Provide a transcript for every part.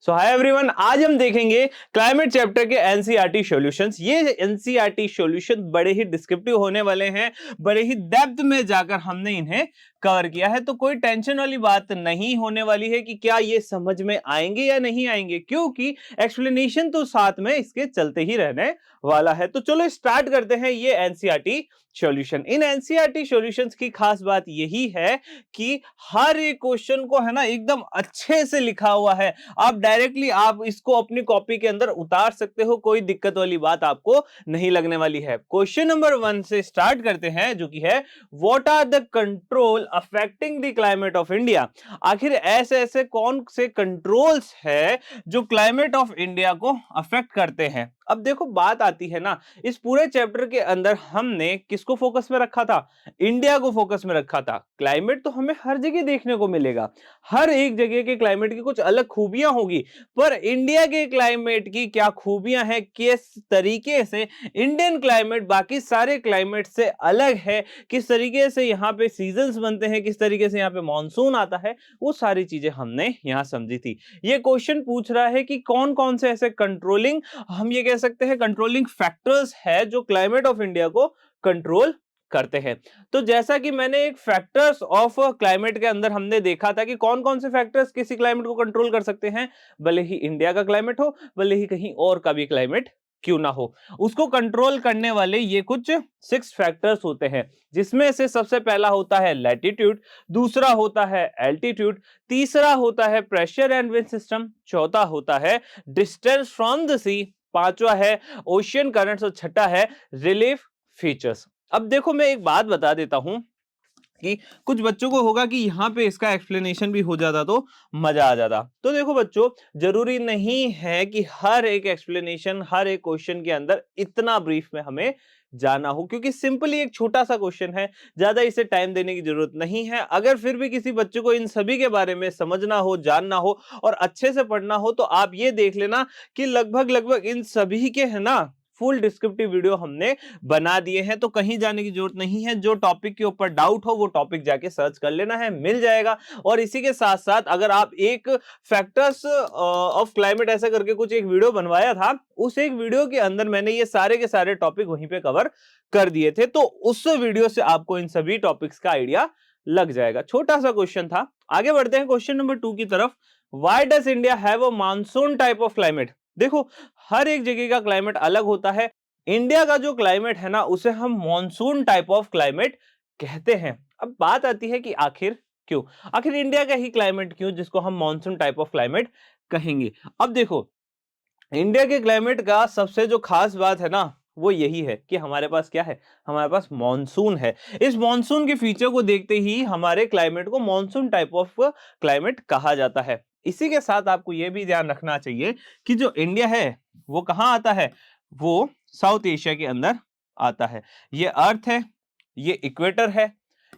सो hi everyone, आज हम देखेंगे क्लाइमेट चैप्टर के एनसीईआरटी सॉल्यूशंस। ये एनसीईआरटी सॉल्यूशन बड़े ही डिस्क्रिप्टिव होने वाले हैं, बड़े ही डेप्थ में जाकर हमने इन्हें कवर किया है। तो कोई टेंशन वाली बात नहीं होने वाली है कि क्या ये समझ में आएंगे या नहीं आएंगे, क्योंकि एक्सप्लेनेशन तो साथ में इसके चलते ही रहने वाला है। तो चलो स्टार्ट करते हैं ये NCERT solution. In NCERT solutions की खास बात यही है कि हर एक क्वेश्चन को है ना एकदम अच्छे से लिखा हुआ है। आप इसको अपनी कॉपी के अंदर उतार सकते हो, कोई दिक्कत वाली बात आपको नहीं लगने वाली है। क्वेश्चन नंबर 1 से स्टार्ट करते हैं, जो कि है what are the control affecting the climate of India. आखिर ऐसे ऐसे कौन से कंट्रोल्स है जो क्लाइमेट ऑफ इंडिया को अफेक्ट करते हैं। अब देखो बात आती है ना, इस पूरे चैप्टर के अंदर हमने किसको फोकस में रखा था? इंडिया को फोकस में रखा था। क्लाइमेट तो हमें हर जगह देखने को मिलेगा, हर एक जगह के क्लाइमेट की कुछ अलग खूबियां होगी, पर इंडिया के क्लाइमेट की क्या खूबियां हैं, किस तरीके से इंडियन क्लाइमेट बाकी सारे क्लाइमेट से अलग है, किस तरीके से यहाँ पे सीजन्स बनते हैं, किस तरीके से यहाँ पे मॉनसून आता है, वो सारी चीजें हमने यहाँ समझी थी। ये क्वेश्चन पूछ रहा है कि कौन कौन से ऐसे कंट्रोलिंग, हम ये कह सकते हैं कंट्रोलिंग फैक्टर्स है जो क्लाइमेट ऑफ इंडिया को कंट्रोल करते हैं। तो जैसा कि मैंने एक फैक्टर्स ऑफ क्लाइमेट के अंदर हमने देखा था कि कौन कौन से फैक्टर्स किसी क्लाइमेट को कंट्रोल कर सकते हैं, भले ही इंडिया का क्लाइमेट हो, भले ही कहीं और का भी क्लाइमेट क्यों ना हो, उसको कंट्रोल करने वाले ये कुछ 6 फैक्टर्स होते हैं, जिसमें से सबसे पहला होता है लैटिट्यूड, दूसरा होता है एल्टीट्यूड, तीसरा होता है प्रेशर एंड विंड सिस्टम, चौथा होता है डिस्टेंस फ्रॉम द सी, पांचवा है ओशियन करंट्स और छठा है रिलीफ फीचर्स। अब देखो मैं एक बात बता देता हूं कि कुछ बच्चों को होगा कि यहाँ पे इसका एक्सप्लेनेशन भी हो जाता तो मजा आ जाता। तो देखो बच्चों, जरूरी नहीं है कि हर एक एक्सप्लेनेशन हर एक क्वेश्चन के अंदर इतना ब्रीफ में हमें जाना हो, क्योंकि सिंपली एक छोटा सा क्वेश्चन है, ज्यादा इसे टाइम देने की जरूरत नहीं है। अगर फिर भी किसी बच्चे को इन सभी के बारे में समझना हो, जानना हो और अच्छे से पढ़ना हो, तो आप ये देख लेना कि लगभग लगभग इन सभी के है ना फुल डिस्क्रिप्टिव वीडियो हमने बना दिए हैं। तो कहीं जाने की जरूरत नहीं है, जो टॉपिक के ऊपर डाउट हो वो टॉपिक जाके सर्च कर लेना है, मिल जाएगा। और इसी के साथ साथ अगर आप एक फैक्टर्स ऑफ क्लाइमेट ऐसा करके कुछ एक वीडियो बनवाया था, उस एक वीडियो के अंदर मैंने ये सारे के सारे टॉपिक वहीं पे कवर कर दिए थे, तो उस वीडियो से आपको इन सभी टॉपिक्स का आइडिया लग जाएगा। छोटा सा क्वेश्चन था। आगे बढ़ते हैं क्वेश्चन नंबर 2 की तरफ। Why does India have a monsoon type of climate. देखो, हर एक जगह का क्लाइमेट अलग होता है। इंडिया का जो क्लाइमेट है ना, उसे हम मॉनसून टाइप ऑफ क्लाइमेट कहते हैं। अब बात आती है कि आखिर क्यों, आखिर इंडिया का ही क्लाइमेट क्यों जिसको हम मॉनसून टाइप ऑफ क्लाइमेट कहेंगे। अब देखो, इंडिया के क्लाइमेट का सबसे जो खास बात है ना, वो यही है कि हमारे पास क्या है, हमारे पास मॉनसून है। इस मॉनसून के फीचर को देखते ही हमारे क्लाइमेट को मॉनसून टाइप ऑफ क्लाइमेट कहा जाता है। इसी के साथ आपको यह भी ध्यान रखना चाहिए कि जो इंडिया है वो कहां आता है, वो साउथ एशिया के अंदर आता है। ये अर्थ है, ये इक्वेटर है,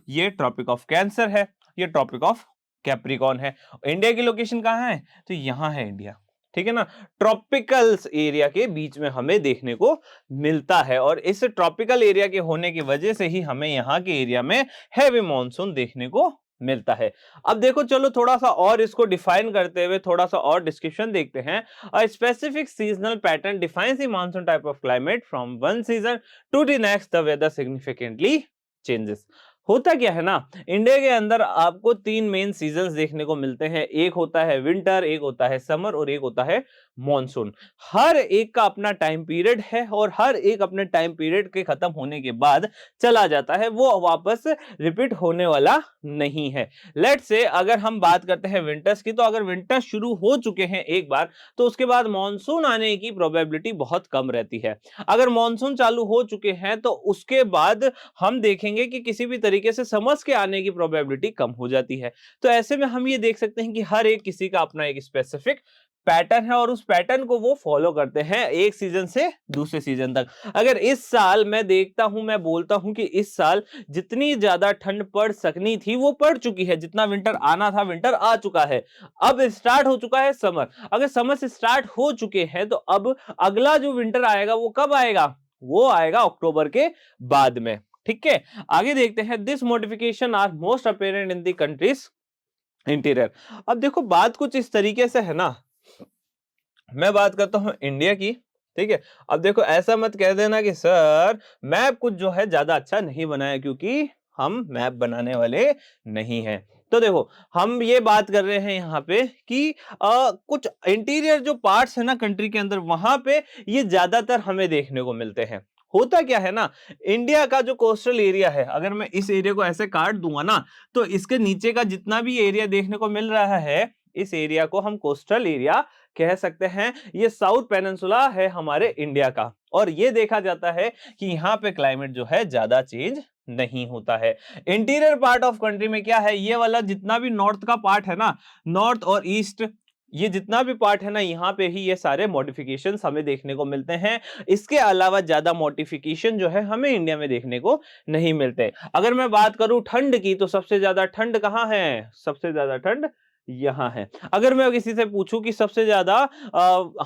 ये ट्रॉपिक ऑफ कैंसर है, ये ट्रॉपिक ऑफ कैप्रिकॉन है। इंडिया की लोकेशन कहां है, तो यहां है इंडिया, ठीक है ना। ट्रॉपिकल्स एरिया के बीच में हमें देखने को मिलता है, और इस ट्रॉपिकल एरिया के होने की वजह से ही हमें यहाँ के एरिया में हैवी मॉनसून देखने को मिलता है। अब देखो चलो थोड़ा सा और इसको डिफाइन करते हुए थोड़ा सा और डिस्क्रिप्शन देखते हैं। A specific seasonal pattern defines the monsoon type of climate from one season to the next, the weather significantly changes. होता क्या है ना, इंडिया के अंदर आपको 3 मेन सीजन्स देखने को मिलते हैं। एक होता है विंटर, एक होता है समर और एक होता है मॉनसून। हर एक का अपना टाइम पीरियड है और हर एक अपने टाइम पीरियड के खत्म होने के बाद चला जाता है, वो वापस रिपीट होने वाला नहीं है। लेट्स से अगर हम बात करते हैं विंटर्स की, तो अगर विंटर शुरू हो चुके हैं एक बार, तो उसके बाद मॉनसून आने की प्रोबेबिलिटी बहुत कम रहती है। अगर मॉनसून चालू हो चुके हैं तो उसके बाद हम देखेंगे कि किसी भी तरीके से समर्स के आने की प्रोबेबिलिटी कम हो जाती है। तो ऐसे में हम ये देख सकते हैं कि हर एक किसी का अपना एक स्पेसिफिक पैटर्न है और उस पैटर्न को वो फॉलो करते हैं एक सीजन से दूसरे सीजन तक। अगर इस साल मैं देखता हूं, मैं बोलता हूं कि इस साल जितनी ज्यादा ठंड पड़ सकनी थी वो पड़ चुकी है, जितना विंटर आना था विंटर आ चुका है। अब स्टार्ट हो चुका है समर। अगर समर से स्टार्ट हो चुके हैं तो अब अगला जो विंटर आएगा वो कब आएगा, वो आएगा अक्टूबर के बाद में। ठीक है, आगे देखते हैं। This modification are most apparent in the country's interior. अब देखो बात कुछ इस तरीके से है ना मैं बात करता हूँ इंडिया की, ठीक है। अब देखो ऐसा मत कह देना कि सर मैप कुछ जो है ज्यादा अच्छा नहीं बनाया, क्योंकि हम मैप बनाने वाले नहीं हैं। तो देखो हम ये बात कर रहे हैं यहाँ पे कि कुछ इंटीरियर जो पार्ट्स है ना कंट्री के अंदर, वहां पे ये ज्यादातर हमें देखने को मिलते हैं। होता क्या है ना, इंडिया का जो कोस्टल एरिया है, अगर मैं इस एरिया को ऐसे काट दूंगा ना, तो इसके नीचे का जितना भी एरिया देखने को मिल रहा है, इस एरिया को हम कोस्टल एरिया कह सकते हैं। ये साउथ पेनिनसुला है हमारे इंडिया का, और ये देखा जाता है कि यहाँ पे क्लाइमेट जो है ज्यादा चेंज नहीं होता है। इंटीरियर पार्ट ऑफ कंट्री में क्या है, ये वाला जितना भी नॉर्थ का पार्ट है ना, नॉर्थ और ईस्ट, ये जितना भी पार्ट है ना, यहाँ पे ही ये सारे मॉडिफिकेशंस हमें देखने को मिलते हैं। इसके अलावा ज्यादा मॉडिफिकेशन जो है हमें इंडिया में देखने को नहीं मिलते। अगर मैं बात करूं ठंड की, तो सबसे ज्यादा ठंड कहाँ है, सबसे ज्यादा ठंड यहाँ है। अगर मैं किसी से पूछूं कि सबसे ज्यादा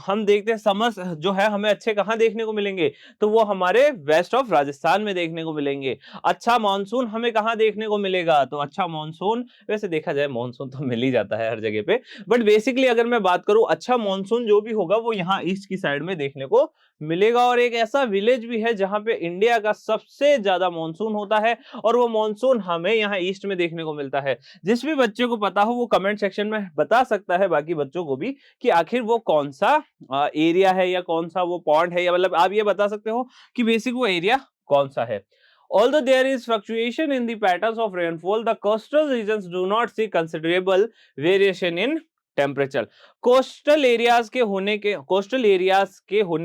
हम देखते हैं समर्स जो है हमें अच्छे कहाँ देखने को मिलेंगे, तो वो हमारे वेस्ट ऑफ राजस्थान में देखने को मिलेंगे। अच्छा मानसून हमें कहाँ देखने को मिलेगा, तो अच्छा मानसून, वैसे देखा जाए मानसून तो मिल ही जाता है हर जगह पे, बट बेसिकली अगर मैं बात करूं, अच्छा मानसून जो भी होगा वो यहाँ ईस्ट की साइड में देखने को मिलेगा। और एक ऐसा विलेज भी है जहां पे इंडिया का सबसे ज्यादा मानसून होता है, और वो मानसून हमें यहाँ ईस्ट में देखने को मिलता है। जिस भी बच्चे को पता हो वो कमेंट सेक्शन में बता सकता है बाकी बच्चों को भी कि आखिर वो कौन सा एरिया है, या कौन सा वो पॉन्ड है, या मतलब आप ये बता सकते हो कि बेसिक वो एरिया कौन सा है। Although there is fluctuation in the patterns of rainfall, the coastal regions do not see considerable variation in temperature. Coastal areas के होने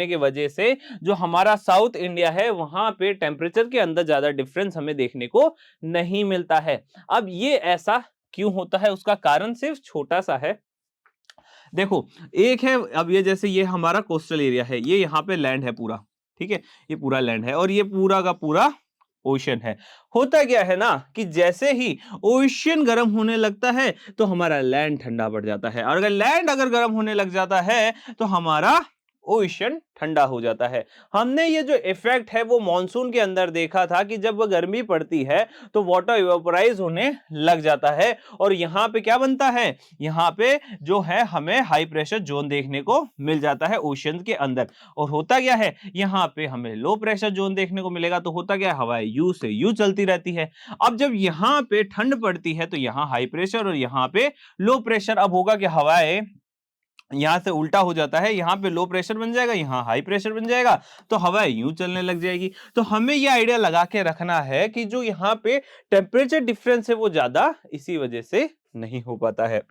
के वजह से जो हमारा साउथ इंडिया है, वहां पे टेम्परेचर के अंदर ज्यादा डिफरेंस हमें देखने को नहीं मिलता है। अब ये ऐसा क्यों होता है, उसका कारण सिर्फ छोटा सा है। देखो एक है, अब ये जैसे ये हमारा कोस्टल एरिया है, ये यहाँ पे लैंड है पूरा, ठीक है, ये पूरा लैंड है, और ये पूरा का पूरा ओशन है। होता क्या है ना कि जैसे ही ओशन गर्म होने लगता है, तो हमारा लैंड ठंडा पड़ जाता है, और अगर लैंड गर्म होने लग जाता है, तो हमारा ओशन ठंडा हो जाता है। हमने ये जो इफेक्ट है वो मॉनसून के अंदर देखा था कि जब गर्मी पड़ती है तो वाटर इवेपोराइज होने लग जाता है, और यहाँ पे क्या बनता है, यहाँ पे जो है हमें हाई प्रेशर जोन देखने को मिल जाता है ओशन के अंदर। और होता क्या है, यहाँ पे हमें लो प्रेशर जोन देखने को मिलेगा, तो होता क्या है, हवाएं यू से यू चलती रहती है। अब जब यहाँ पे ठंड पड़ती है, तो यहाँ हाई प्रेशर और यहाँ पे लो प्रेशर, अब होगा कि हवाएं यहां से उल्टा हो जाता है, यहां पे लो प्रेशर बन जाएगा, यहां हाई प्रेशर बन जाएगा, तो हवा यूं चलने लग जाएगी। तो हमें यह आइडिया लगा के रखना है कि जो यहाँ पे टेम्परेचर डिफरेंस है वो ज्यादा इसी वजह से नहीं हो पाता है।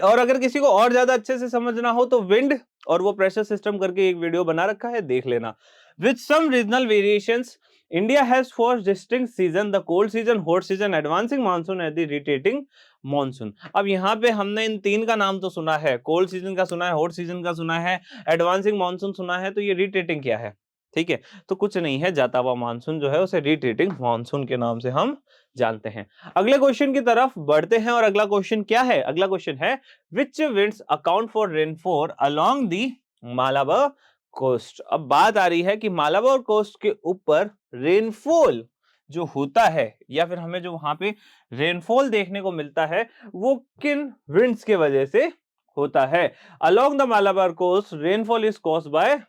और अगर किसी को और ज्यादा अच्छे से समझना हो तो विंड और वो प्रेशर सिस्टम करके एक वीडियो बना रखा है, देख लेना। With some regional variations, India has 4 distinct season, the cold season, hot season, advancing monsoon and the retreating monsoon. अब यहाँ पे हमने इन तीन का नाम तो सुना है, कोल्ड सीजन का सुना है, हॉट सीजन का सुना है, एडवांसिंग मानसून सुना है, तो ये रिटेटिंग क्या है, ठीक है, तो कुछ नहीं है, जाता हुआ मानसून जो है उसे रिटेटिंग मानसून के नाम से हम जानते हैं। अगले क्वेश्चन की तरफ बढ़ते हैं, और अगला क्वेश्चन क्या है, अगला क्वेश्चन है which winds account for rainfall along the Malabar coast. अब बात आ रही है कि मालाबार कोस्ट के ऊपर रेनफॉल जो होता है, या फिर हमें जो वहां पे रेनफॉल देखने को मिलता है, वो किन विंड्स के वजह से होता है। Along the Malabar coast rainfall is caused by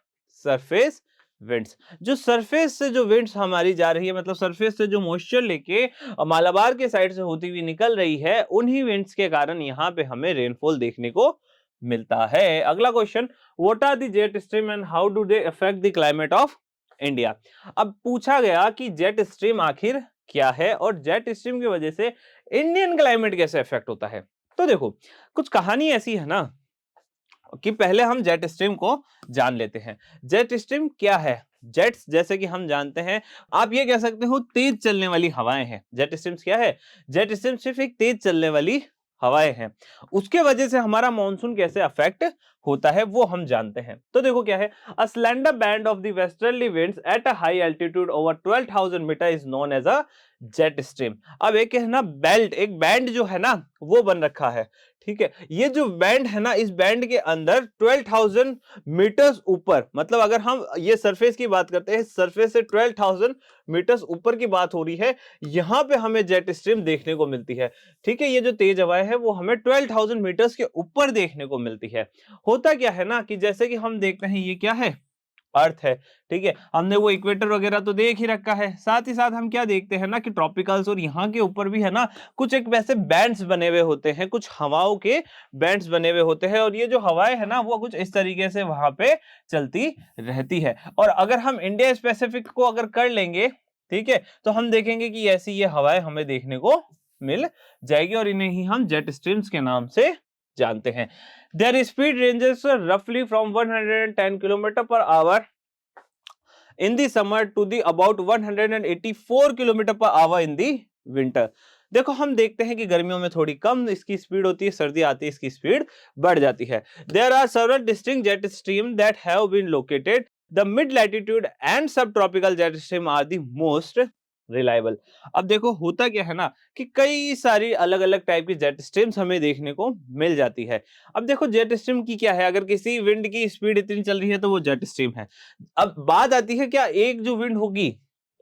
surface winds. जो सरफेस से जो विंड्स हमारी जा रही है, मतलब सरफेस से जो मॉइस्चर लेके मालाबार के साइड से होती हुई निकल रही है, उन्हीं विंड्स के कारण यहाँ पे हमें रेनफॉल देखने को मिलता है। अगला question, what are the jet stream and how do they affect the climate of India. अब पूछा गया कि जेट स्ट्रीम आखिर क्या है, और जेट स्ट्रीम की वजह से इंडियन क्लाइमेट कैसे अफेक्ट होता है। तो देखो कुछ कहानी ऐसी है ना कि पहले हम जेट स्ट्रीम को जान लेते हैं। जेट स्ट्रीम क्या है, जेट्स जैसे कि हम जानते हैं, आप ये कह सकते हो तेज चलने वाली हवाएं हैं। जेट स्ट्रीम्स क्या है, जेट स्ट्रीम सिर्फ एक तेज चलने वाली हवाएं हैं। उसके वजह से हमारा मॉनसून कैसे अफेक्ट होता है वो हम जानते हैं। तो देखो क्या है, a slender band of the westerly winds at a high altitude over 12,000 metre is known as a jet stream. अब एक है ना बेल्ट, एक बैंड जो है ना वो बन रखा है, ठीक है, ये जो बैंड है ना, इस बैंड के अंदर 12,000 मीटर्स ऊपर, मतलब अगर हम ये सरफेस की बात करते हैं, सरफेस से 12,000 मीटर्स ऊपर की बात हो रही है, यहां पे हमें जेट स्ट्रीम देखने को मिलती है। ठीक है, ये जो तेज हवाएं है वो हमें 12,000 मीटर्स के ऊपर देखने को मिलती है। होता क्या है ना कि जैसे कि हम देखते हैं, ये क्या है, अर्थ है। ठीक है, हमने वो इक्वेटर वगैरह तो देख ही रखा है, साथ ही साथ हम क्या देखते हैं ना कि ट्रॉपिकल्स और यहाँ के ऊपर भी है ना कुछ एक वैसे बैंड्स बने हुए होते हैं, कुछ हवाओं के बैंड्स बने हुए होते हैं, और ये जो हवाएं है ना वो कुछ इस तरीके से वहां पे चलती रहती है। और अगर हम इंडिया स्पेसिफिक को अगर कर लेंगे, ठीक है, तो हम देखेंगे कि ऐसी ये हवाएं हमें देखने को मिल जाएगी, और इन्हें ही हम जेट स्ट्रीम्स के नाम से जानते हैं। देयर स्पीड रेंजेस रफली from 110 kilometre per hour in the summer to the about 184 kilometre per hour in the winter. देखो, हम देखते हैं कि गर्मियों में थोड़ी कम इसकी स्पीड होती है, सर्दी आती है इसकी स्पीड बढ़ जाती है। There are several distinct jet stream that have been located. The mid latitude and subtropical jet stream are the most reliable. अब देखो होता क्या है ना कि कई सारी अलग अलग टाइप की जेट स्ट्रीम्स हमें देखने को मिल जाती है। अब देखो जेट स्ट्रीम की क्या है, अगर किसी विंड की स्पीड इतनी चल रही है तो वो जेट स्ट्रीम है। अब बात आती है, क्या एक जो विंड होगी,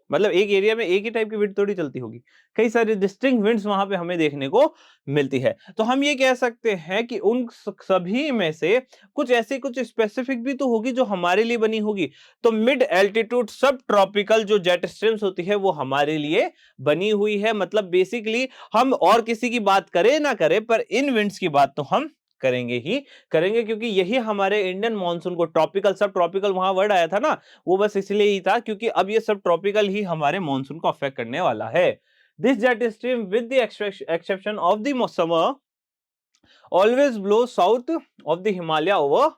मतलब एक एरिया में एक ही टाइप की विंड थोड़ी चलती होगी, कई सारी डिस्टिंक्ट विंड्स वहां पे हमें देखने को मिलती है। तो हम ये कह सकते हैं कि उन सभी में से कुछ ऐसी कुछ स्पेसिफिक भी तो होगी जो हमारे लिए बनी होगी। तो मिड एल्टीट्यूड सब ट्रॉपिकल जो जेट स्ट्रीम्स होती है वो हमारे लिए बनी हुई है। मतलब बेसिकली हम और किसी की बात करें ना करें, पर इन विंड्स की बात तो हम करेंगे ही करेंगे, क्योंकि यही हमारे इंडियन मॉनसून को, ट्रॉपिकल सब ट्रॉपिकल वहां वर्ड आया था ना, वो बस इसलिए ही था क्योंकि अब ये सब ट्रॉपिकल ही हमारे मॉनसून को अफेक्ट करने वाला है। This jet stream with the exception of the summer always blow south of the Himalaya over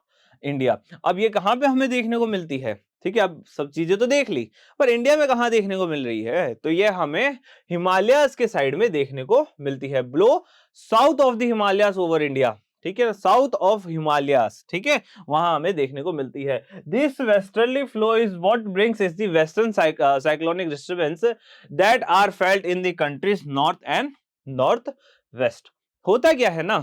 India. अब ये कहां पे हमें देखने को मिलती है, ठीक है, अब सब चीजें तो देख ली, पर इंडिया में कहां देखने को मिल रही है, तो ये हमें हिमालयस के साइड में देखने को मिलती है। Blow south of the Himalayas over India, ठीक है, साउथ ऑफ हिमालयस, ठीक है, वहां हमें देखने को मिलती है। This westerly flow is what brings is the western cyclonic disturbance that are felt in the country's north and north west. होता क्या है ना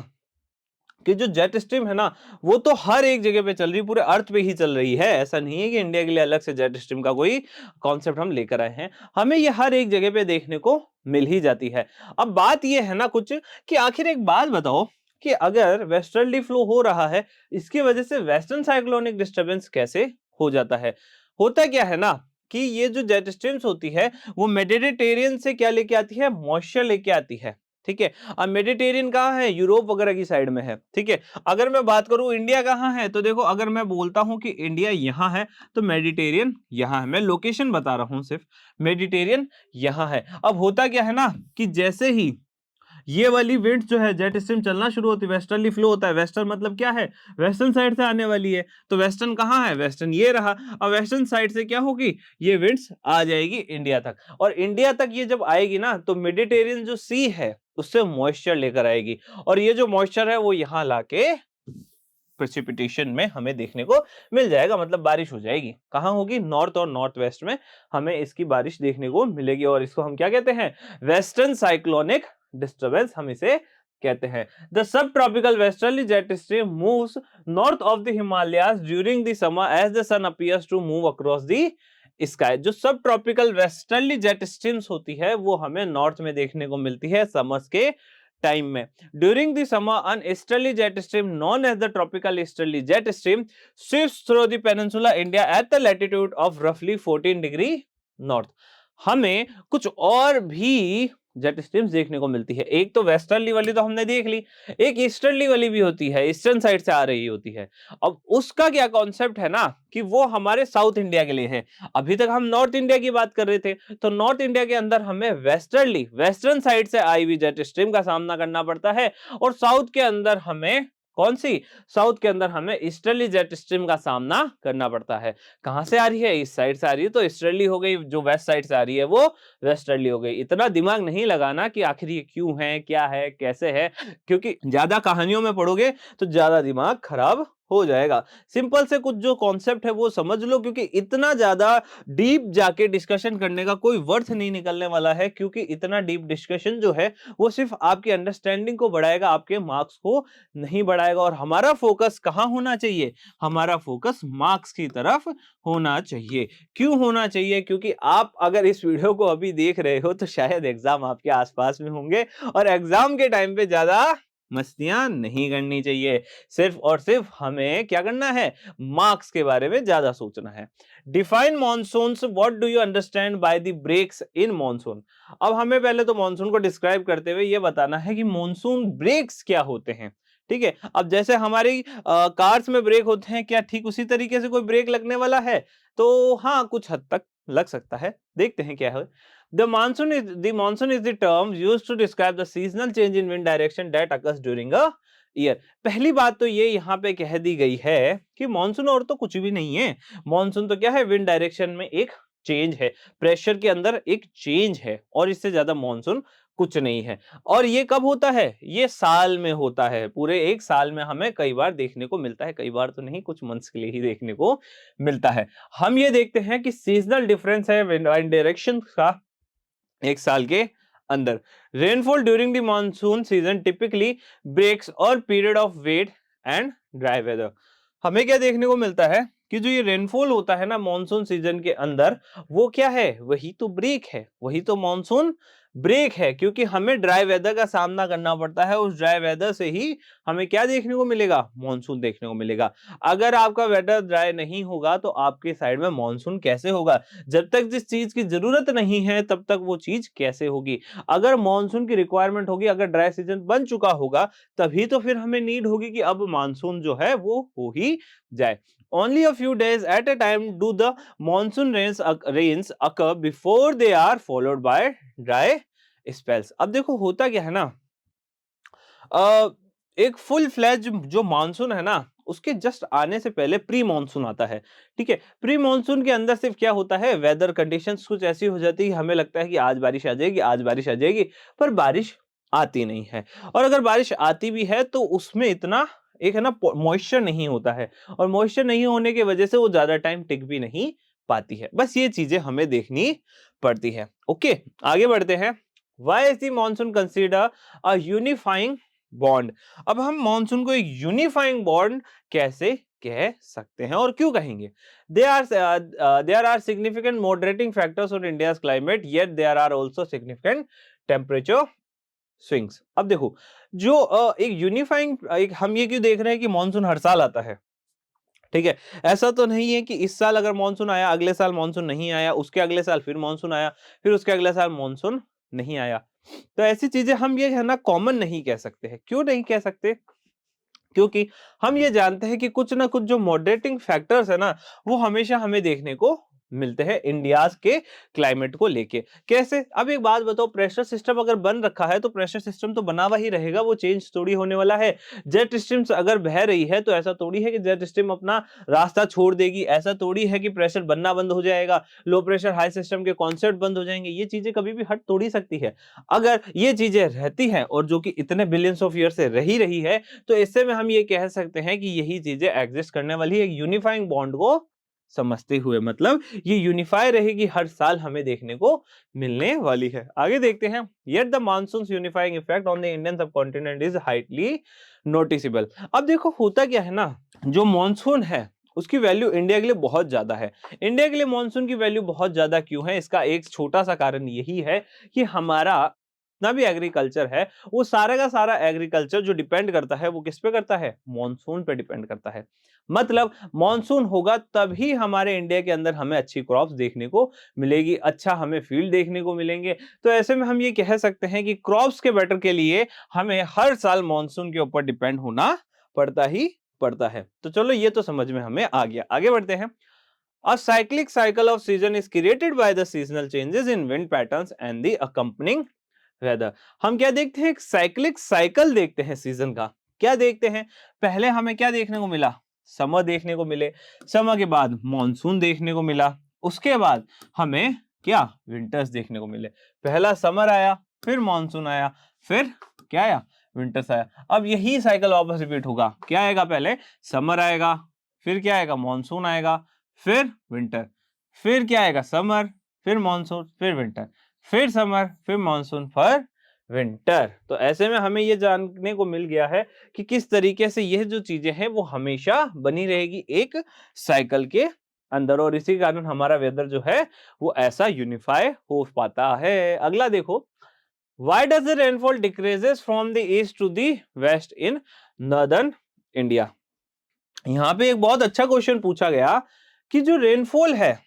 कि जो जेट स्ट्रीम है ना वो तो हर एक जगह पे चल रही है, पूरे अर्थ पे ही चल रही है। ऐसा नहीं है कि इंडिया के लिए अलग से जेट स्ट्रीम का कोई कॉन्सेप्ट हम लेकर आए हैं, हमें ये हर एक जगह पे देखने को मिल ही जाती है। अब बात ये है ना कुछ कि आखिर एक बात बताओ कि अगर वेस्टर्ली फ्लो हो रहा है, इसकी वजह से वेस्टर्न साइक्लोनिक डिस्टर्बेंस कैसे हो जाता है। होता क्या है ना कि ये जो जेट स्ट्रीम्स होती है वो मेडिटेरेनियन से क्या लेके आती है, मॉइस्चर लेके आती है। ठीक है, अब मेडिटेरियन कहाँ है, यूरोप वगैरह की साइड में है। ठीक है, अगर मैं बात करूं इंडिया कहाँ है, तो देखो अगर मैं बोलता हूं कि इंडिया यहाँ है तो मेडिटेरियन यहाँ है, मैं लोकेशन बता रहा हूं सिर्फ, मेडिटेरियन यहाँ है। अब होता क्या है ना कि जैसे ही ये वाली विंड जो है जेट स्ट्रीम चलना शुरू होती है, वेस्टर्ली फ्लो होता है, वेस्टर्न मतलब क्या है, वेस्टर्न साइड से आने वाली है, तो वेस्टर्न कहाँ है, वेस्टर्न ये रहा। अब वेस्टर्न साइड से क्या होगी, ये विंड्स आ जाएगी इंडिया तक, और इंडिया तक ये जब आएगी ना तो मेडिटेरियन जो सी है उससे मॉइस्चर लेकर आएगी, और ये जो मॉइस्चर है वो यहाँ लाके प्रेसिपिटेशन में हमें देखने को मिल जाएगा, मतलब बारिश हो जाएगी। कहाँ होगी, नॉर्थ और नॉर्थ वेस्ट में हमें इसकी बारिश देखने को मिलेगी, और इसको हम क्या कहते हैं, वेस्टर्न साइक्लोनिक डिस्टर्बेंस हम इसे कहते हैं। The subtropical westerly jet stream moves north of the Himalayas during the summer as the sun appears to move across the sky. जो subtropical westerly jet streams होती है वो हमें नॉर्थ में देखने को मिलती है समर्स के टाइम में। During the summer an easterly jet stream known as the tropical easterly jet stream sweeps through the peninsula India at the latitude of roughly 14 degree north। हमें कुछ और भी जेट स्ट्रीम्स देखने को मिलती है। एक तो वेस्टर्ली वाली तो हमने देख ली, एक ईस्टर्ली वाली भी होती है, ईस्टर्न साइड से आ रही होती है। अब उसका क्या कॉन्सेप्ट है ना कि वो हमारे साउथ इंडिया के लिए है। अभी तक हम नॉर्थ इंडिया की बात कर रहे थे, तो नॉर्थ इंडिया के अंदर हमें वेस्टर्न साइड से आई हुई जेट स्ट्रीम का सामना करना पड़ता है, और साउथ के अंदर हमें कौन सी, साउथ के अंदर हमें ईस्टर्ली जेट स्ट्रीम का सामना करना पड़ता है। कहां से आ रही है, इस साइड से आ रही है, तो ईस्टर्ली हो गई, जो वेस्ट साइड से आ रही है वो वेस्टर्ली हो गई। इतना दिमाग नहीं लगाना कि आखिर ये क्यों है, क्या है, कैसे है, क्योंकि ज्यादा कहानियों में पढ़ोगे तो ज्यादा दिमाग खराब हो जाएगा। सिंपल से कुछ जो कॉन्सेप्ट है वो समझ लो, क्योंकि इतना ज्यादा डीप जाके डिस्कशन करने का कोई वर्थ नहीं निकलने वाला है, क्योंकि इतना डीप डिस्कशन जो है वो सिर्फ आपकी अंडरस्टैंडिंग को बढ़ाएगा, आपके मार्क्स को नहीं बढ़ाएगा। और हमारा फोकस कहाँ होना चाहिए? हमारा फोकस मार्क्स की तरफ होना चाहिए। क्यों होना चाहिए? क्योंकि आप अगर इस वीडियो को अभी देख रहे हो तो शायद एग्जाम आपके आसपास में होंगे, और एग्जाम के टाइम पे ज्यादा मस्तियां नहीं करनी चाहिए। सिर्फ और सिर्फ हमें क्या करना है? मार्क्स के बारे में ज्यादा सोचना है। Define monsoons, what do you understand by the breaks in monsoon. अब हमें पहले तो मॉनसून को डिस्क्राइब करते हुए ये बताना है कि मॉनसून ब्रेक्स क्या होते हैं। ठीक है, अब जैसे हमारी कार्स में ब्रेक होते हैं, क्या ठीक उसी तरीके से कोई ब्रेक लगने वाला है? तो हाँ, कुछ हद तक लग सकता है। देखते हैं क्या है। The monsoon is the term used to describe the seasonal change in wind direction that occurs during a year. पहली बात तो ये यहाँ पे कह दी गई है कि मॉनसून और तो कुछ भी नहीं है। मॉनसून तो क्या है? विंड डायरेक्शन में एक चेंज है, प्रेशर के अंदर एक चेंज है, और इससे ज्यादा मॉनसून कुछ नहीं है। और ये कब होता है? ये साल में होता है। पूरे एक साल में हमें कई बार देखने को मिलता है, कई बार तो नहीं, कुछ मंथ्स के लिए ही देखने को मिलता है। हम ये देखते हैं कि सीजनल डिफरेंस है विंड डायरेक्शन का एक साल के अंदर। Rainfall during the monsoon season typically breaks और period of wet and dry weather. हमें क्या देखने को मिलता है कि जो ये रेनफॉल होता है ना मॉनसून सीजन के अंदर, वो क्या है? वही तो ब्रेक है, वही तो मॉनसून ब्रेक है, क्योंकि हमें ड्राई वेदर का सामना करना पड़ता है। उस ड्राई वेदर से ही हमें क्या देखने को मिलेगा? मॉनसून देखने को मिलेगा। अगर आपका वेदर ड्राई नहीं होगा तो आपके साइड में मॉनसून कैसे होगा? जब तक जिस चीज की जरूरत नहीं है तब तक वो चीज कैसे होगी? अगर मॉनसून की रिक्वायरमेंट होगी, अगर ड्राई सीजन बन चुका होगा, तभी तो फिर हमें नीड होगी कि अब मानसून जो है वो हो ही जाए। Only a few days at a time do the monsoon rains occur before they are followed by dry spells. अब देखो होता क्या है ना, अ, एक फुल फ्लैज जो मानसून है ना, उसके जस्ट आने से पहले प्री मानसून आता है। ठीक है, प्री मानसून के अंदर सिर्फ क्या होता है? वेदर कंडीशंस कुछ ऐसी हो जाती है, हमें लगता है कि आज बारिश आ जाएगी, आज बारिश आ जाएगी, पर बारिश आती नहीं है। और अगर बारिश आती भी है तो उसमें इतना एक है ना मॉइस्चर नहीं होता है, और मॉइस्चर नहीं होने की वजह से वो ज्यादा टाइम टिक भी नहीं पाती है। बस ये चीजें हमें देखनी पड़ती है। ओके, आगे बढ़ते हैं। Why is the monsoon consider a unifying bond. अब हम मॉनसून को एक यूनिफाइंग बॉन्ड कैसे कह सकते हैं और क्यों कहेंगे? There are significant moderating factors on India's climate, yet there are also significant temperature swings. अब देखो, जो एक यूनिफाइंग, एक हम ये क्यों देख रहे हैं कि मॉनसून हर साल आता है? ठीक है, ऐसा तो नहीं है कि इस साल अगर मॉनसून आया, अगले साल मॉनसून नहीं आया, उसके अगले साल फिर मॉनसून आया, फिर उसके अगले साल मॉनसून नहीं आया। तो ऐसी चीजें हम ये है ना कॉमन नहीं कह सकते हैं। क्यों नहीं कह सकते? क्योंकि हम ये जानते हैं कि कुछ ना कुछ जो मॉडरेटिंग फैक्टर्स है ना, वो हमेशा हमें देखने को मिलते हैं इंडिया के क्लाइमेट को लेके। कैसे? अब एक बात बताओ, प्रेशर सिस्टम अगर बन रखा है तो प्रेशर सिस्टम तो बना हुआ ही रहेगा, वो चेंज थोड़ी होने वाला है। जेट स्ट्रीम्स अगर बह रही है तो ऐसा थोड़ी है कि जेट स्ट्रीम अपना रास्ता छोड़ देगी, ऐसा थोड़ी है कि प्रेशर बनना बंद हो जाएगा, लो प्रेशर हाई सिस्टम के कॉन्सेप्ट बंद हो जाएंगे। ये चीजें कभी भी हट थोड़ी सकती है। अगर ये चीजें रहती हैं, और जो कि इतने बिलियंस ऑफ ईयर से रही रही है, तो इससे में हम ये कह सकते हैं कि यही चीजें एग्जिस्ट करने वाली है, एक यूनिफाइंग बॉन्ड को समझते हुए। मतलब ये यूनिफाई रहेगी, हर साल हमें देखने को मिलने वाली है। आगे देखते हैं। Yet the monsoon unifying effect on the Indian subcontinent is highly noticeable. अब देखो होता क्या है ना, जो मॉनसून है उसकी वैल्यू इंडिया के लिए बहुत ज्यादा है। इंडिया के लिए मॉनसून की वैल्यू बहुत ज्यादा क्यों है? इसका एक छोटा सा कारण यही है कि हमारा जितना भी एग्रीकल्चर है, वो सारा का सारा एग्रीकल्चर जो डिपेंड करता है वो किस पे करता है? मॉनसून पे डिपेंड करता है। मतलब मॉनसून होगा तभी हमारे इंडिया के अंदर हमें अच्छी क्रॉप्स देखने को मिलेगी, अच्छा हमें फील्ड देखने को मिलेंगे। तो ऐसे में हम ये कह सकते हैं कि क्रॉप्स के बेटर के लिए हमें हर साल मॉनसून के ऊपर डिपेंड होना पड़ता ही पड़ता है। तो चलो, ये तो समझ में हमें आ गया। आगे बढ़ते हैं। A cyclic cycle of season is created by the seasonal changes in wind patterns and the accompanying weather. हम क्या देखते हैं? एक साइक्लिक साइकिल देखते हैं सीजन का। क्या देखते हैं? पहले हमें क्या देखने को मिला? समर देखने को मिले, समर के बाद मॉनसून देखने को मिला, उसके बाद हमें क्या? विंटर्स देखने को मिले। पहला समर आया, फिर मॉनसून आया, फिर क्या आया? विंटर्स आया। अब यही साइकिल वापस रिपीट होगा, क्या आएगा, पहले समर आएगा, फिर क्या आएगा, मॉनसून आएगा, फिर विंटर, फिर क्या आएगा, समर, फिर मॉनसून, फिर विंटर, फिर समर, फिर मॉनसून, फिर विंटर। तो ऐसे में हमें ये जानने को मिल गया है कि किस तरीके से यह जो चीजें हैं वो हमेशा बनी रहेगी एक साइकिल के अंदर, और इसी कारण हमारा वेदर जो है वो ऐसा यूनिफाई हो पाता है। अगला देखो, why does the rainfall decreases from the east to the west in northern India? यहाँ पे एक बहुत अच्छा क्वेश्चन पूछा गया कि जो रेनफॉल है,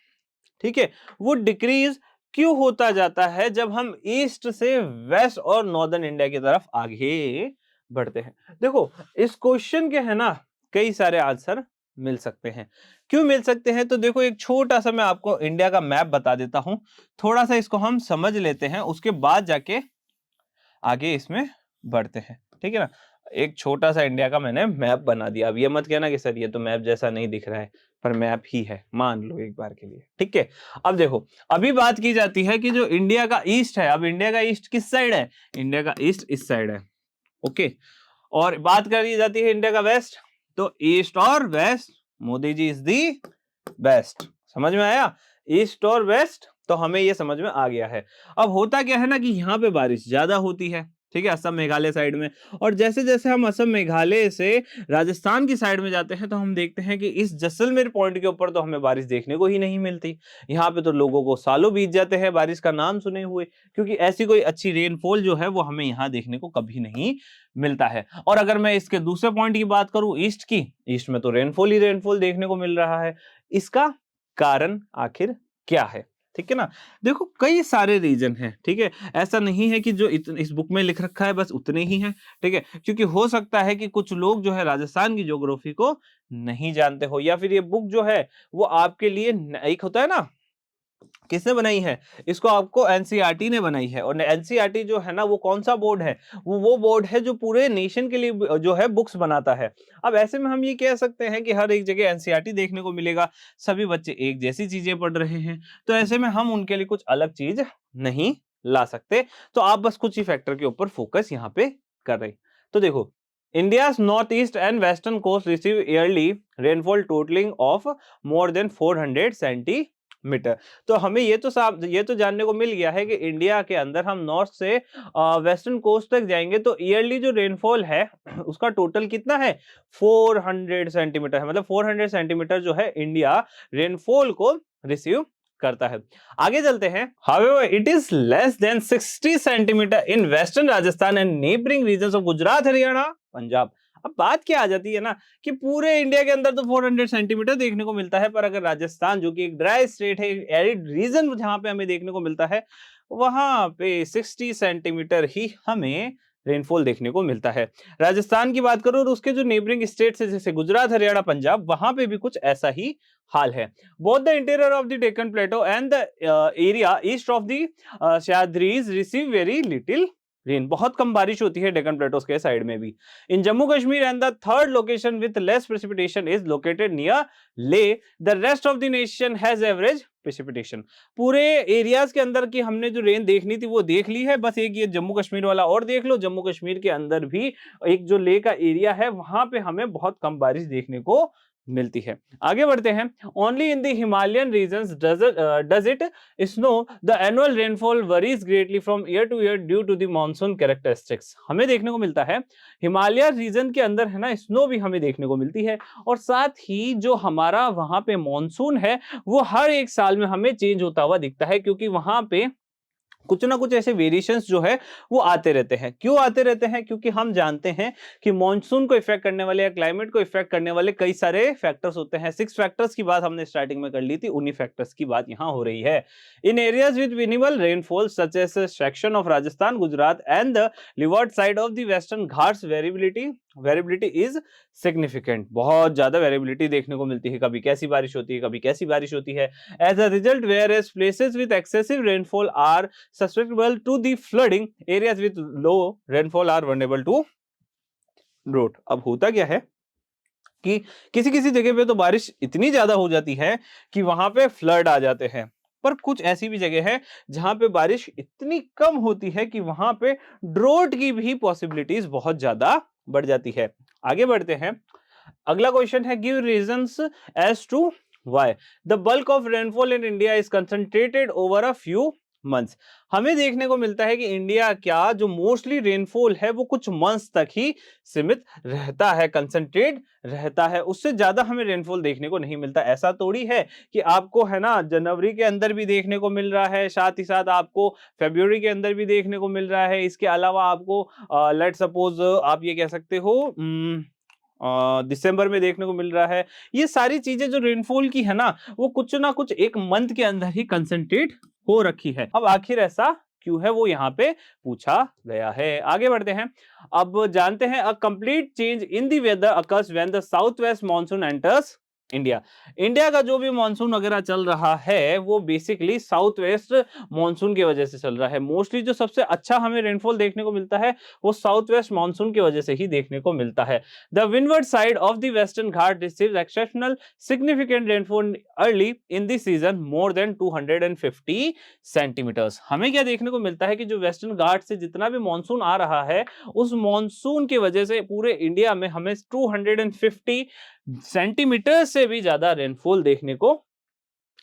ठीक है, वो डिक्रीज क्यों होता जाता है जब हम ईस्ट से वेस्ट और नॉर्दर्न इंडिया की तरफ आगे बढ़ते हैं। देखो इस क्वेश्चन के है ना कई सारे आंसर मिल सकते हैं। क्यों मिल सकते हैं, तो देखो एक छोटा सा मैं आपको इंडिया का मैप बता देता हूं, थोड़ा सा इसको हम समझ लेते हैं, उसके बाद जाके आगे इसमें बढ़ते हैं, ठीक है ना। एक छोटा सा इंडिया का मैंने मैप बना दिया। अब ये मत कहना कि सर ये तो मैप जैसा नहीं दिख रहा है, पर मैप ही है, मान लो एक बार के लिए, ठीक है। अब देखो अभी बात की जाती है कि जो इंडिया का ईस्ट है, अब इंडिया का ईस्ट किस साइड है, इंडिया का ईस्ट इस साइड है, ओके। और बात करी जाती है इंडिया का वेस्ट, तो ईस्ट और west, Modi ji is the best. समझ में आया, ईस्ट और वेस्ट, तो हमें ये समझ में आ गया है। अब होता क्या है ना कि यहाँ पे बारिश ज्यादा होती है, ठीक है, असम मेघालय साइड में, और जैसे जैसे हम असम मेघालय से राजस्थान की साइड में जाते हैं तो हम देखते हैं कि इस जैसलमेर पॉइंट के ऊपर तो हमें बारिश देखने को ही नहीं मिलती। यहाँ पे तो लोगों को सालों बीत जाते हैं बारिश का नाम सुने हुए, क्योंकि ऐसी कोई अच्छी रेनफॉल जो है वो हमें यहाँ देखने को कभी नहीं मिलता है। और अगर मैं इसके दूसरे पॉइंट की बात करूं ईस्ट की, ईस्ट में तो रेनफॉल ही रेनफॉल देखने को मिल रहा है। इसका कारण आखिर क्या है, ठीक है ना। देखो कई सारे रीजन हैं, ठीक है, ऐसा नहीं है कि जो इस बुक में लिख रखा है बस उतने ही हैं, ठीक है, क्योंकि हो सकता है कि कुछ लोग जो है राजस्थान की ज्योग्राफी को नहीं जानते हो, या फिर ये बुक जो है वो आपके लिए एक होता है ना, किसने बनाई है इसको, आपको एनसीईआरटी ने बनाई है। और एनसीईआरटी जो है ना वो कौन सा बोर्ड है, वो बोर्ड है जो पूरे नेशन के लिए जो है बुक्स बनाता है। अब ऐसे में हम ये कह सकते हैं कि हर एक जगह एनसीईआरटी देखने को मिलेगा, सभी बच्चे एक जैसी चीजें पढ़ रहे हैं, तो ऐसे में हम उनके लिए कुछ अलग चीज नहीं ला सकते। तो आप बस कुछ ही फैक्टर के ऊपर फोकस यहाँ पे कर रहे। तो देखो India's northeast and western coast receive yearly rainfall totaling of more than 400 centimetre. तो हमें ये तो जानने को मिल गया है कि इंडिया के अंदर हम नॉर्थ से वेस्टर्न कोस्ट तक जाएंगे तो ईयरली जो रेनफॉल है उसका टोटल कितना है, 400 सेंटीमीटर है। मतलब 400 सेंटीमीटर जो है इंडिया रेनफॉल को रिसीव करता है। आगे चलते हैं। However, it is less than 60 centimetre in western Rajasthan and neighbouring regions of Gujarat, Haryana, Punjab. अब बात क्या आ जाती है ना कि पूरे इंडिया के अंदर तो 400 सेंटीमीटर देखने को मिलता है, पर अगर राजस्थान जो कि एक ड्राई स्टेट है, एरिड रीजन जहां पे हमें देखने को मिलता है, वहां पे 60 सेंटीमीटर ही हमें रेनफॉल देखने को मिलता है। राजस्थान की बात करो और उसके जो नेबरिंग स्टेट है जैसे गुजरात, हरियाणा, पंजाब, वहां पे भी कुछ ऐसा ही हाल है। Both the interior of the Deccan plateau and the area east of the Sahyadris receive very little rain. बहुत कम बारिश होती है डेक्कन प्लेटोस के साइड में भी। In Jammu Kashmir and the third location with less precipitation is located near Leh. The rest of the nation has average precipitation. पूरे areas के अंदर की हमने जो रेन देखनी थी वो देख ली है, बस एक ये जम्मू कश्मीर वाला और देख लो। जम्मू कश्मीर के अंदर भी एक जो ले का एरिया है वहां पे हमें बहुत कम बारिश देखने को मिलती है। आगे बढ़ते हैं। Only in the Himalayan regions does it snow. The annual rainfall varies greatly from year to year due to the monsoon characteristics. हमें देखने को मिलता है हिमालय रीजन के अंदर है ना, स्नो भी हमें देखने को मिलती है, और साथ ही जो हमारा वहां पे मॉनसून है वो हर एक साल में हमें चेंज होता हुआ दिखता है, क्योंकि वहां पे कुछ ना कुछ ऐसे वेरिएशंस जो है वो आते रहते हैं। क्यों आते रहते हैं, क्योंकि हम जानते हैं कि मॉनसून को इफेक्ट करने वाले या क्लाइमेट को इफेक्ट करने वाले कई सारे फैक्टर्स होते हैं। 6 फैक्टर्स की बात हमने स्टार्टिंग में कर ली थी, उन्हीं फैक्टर्स की बात यहां हो रही है। In areas with minimal rainfall such as section of Rajasthan, Gujarat and the leeward side of the western Ghats variability is significant. बहुत ज्यादा वेरिएबिलिटी देखने को मिलती है, कभी कैसी बारिश होती है, कभी कैसी बारिश होती है। As a result whereas places with excessive rainfall are susceptible to the flooding, areas with low rainfall are vulnerable to drought। अब होता क्या है कि किसी किसी जगह पे तो बारिश इतनी ज्यादा हो जाती है कि वहां पे फ्लड आ जाते हैं, पर कुछ ऐसी भी जगह है जहां पे बारिश इतनी कम होती है कि वहां पे ड्रोट की भी पॉसिबिलिटीज बहुत ज्यादा बढ़ जाती है। आगे बढ़ते हैं। अगला क्वेश्चन है, give reasons as to why the bulk of rainfall in India is concentrated over a few months. हमें देखने को मिलता है कि इंडिया क्या जो मोस्टली रेनफॉल है वो कुछ मंथ्स तक ही सीमित रहता है, कंसंट्रेट रहता है, उससे ज्यादा हमें रेनफॉल देखने को नहीं मिलता। ऐसा थोड़ी है कि आपको है ना जनवरी के अंदर भी देखने को मिल रहा है, साथ ही साथ आपको फरवरी के अंदर भी देखने को मिल रहा है, इसके अलावा आपको लेट सपोज आप ये कह सकते हो दिसंबर में देखने को मिल रहा है। ये सारी चीजें जो रेनफॉल की है ना कुछ ना कुछ एक मंथ के अंदर ही कंसंट्रेट हो रखी है। अब आखिर ऐसा क्यों है वो यहाँ पे पूछा गया है। आगे बढ़ते हैं। अब जानते हैं, a complete change in the weather occurs when the south west monsoon enters India. India का जो भी मानसून वगैरह चल रहा है वो बेसिकली साउथ वेस्ट मानसून की वजह से चल रहा है। मोस्टली जो सबसे अच्छा हमें रेनफॉल देखने को मिलता है वो साउथ वेस्ट मानसून की वजह से ही देखने को मिलता है। The windward side of the western घाट receives exceptional significant rainfall early in the season more than 250 centimetres. हमें क्या देखने को मिलता है कि जो वेस्टर्न घाट से जितना भी मानसून आ रहा है उस मानसून की वजह से पूरे इंडिया में हमें 250 सेंटीमीटर से भी ज्यादा रेनफॉल देखने को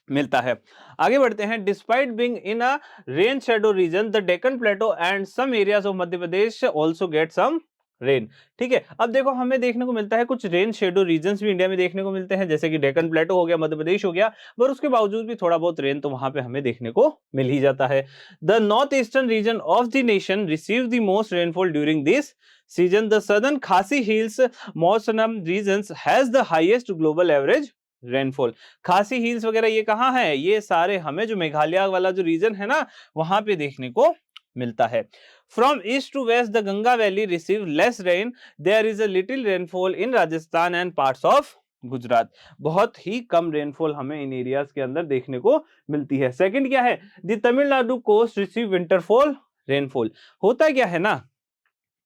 मिलता है। आगे बढ़ते हैं। Despite being in a rain shadow region the Deccan plateau and some areas of Madhya Pradesh also get some rain. ठीक है, अब देखो हमें देखने को मिलता है कुछ रेन शेडो रीजन्स भी इंडिया में देखने को मिलते हैं, जैसे कि डेक्कन प्लेटो हो गया, मध्य प्रदेश हो गया, पर उसके बावजूद भी थोड़ा बहुत रेन तो वहां पे हमें देखने को मिल ही जाता है। The north eastern region of the nation receive the most rainfall during this season. The southern Khasi hills मौसम regions has the highest global average rainfall. Khasi hills वगैरह ये कहाँ है, ये सारे हमें जो मेघालय वाला जो रीजन है ना वहां पे देखने को मिलता है। From east to west the Ganga valley receive less rain, there is a little rainfall in Rajasthan and parts of Gujarat. बहुत ही कम रेनफॉल हमें इन एरियाज के अंदर देखने को मिलती है। सेकंड क्या है, the Tamil Nadu coast receive winter fall rainfall. होता क्या है ना,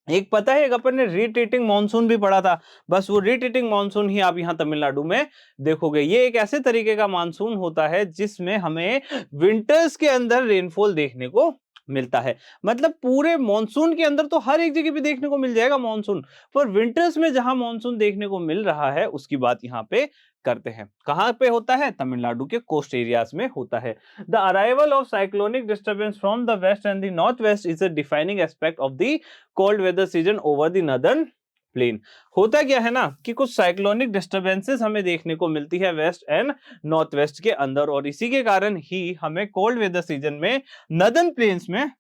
एक पता है, एक अपन ने रिट्रीटिंग मानसून भी पढ़ा था, बस वो रिट्रीटिंग मानसून ही आप यहाँ तमिलनाडु में देखोगे। ये एक ऐसे तरीके का मानसून होता है जिसमें हमें विंटर्स के अंदर रेनफॉल देखने को मिलता है। मतलब पूरे मानसून के अंदर तो हर एक जगह पे देखने को मिल जाएगा मानसून, पर विंटर्स में जहां मानसून देखने को मिल रहा है उसकी बात यहाँ पे करते हैं। कहां पे होता है, तमिलनाडु के कोस्ट एरियाज में होता है। The arrival of cyclonic disturbance from the west and the north west is a defining aspect of the cold weather season over the northern plain. होता क्या है ना कि कुछ साइक्लोनिक डिस्टर्बेंसेस हमें देखने को मिलती है वेस्ट एंड नॉर्थ वेस्ट के अंदर, और इसी के कारण ही हमें कोल्ड वेदर सीजन में नॉर्दर्न प्लेन्स में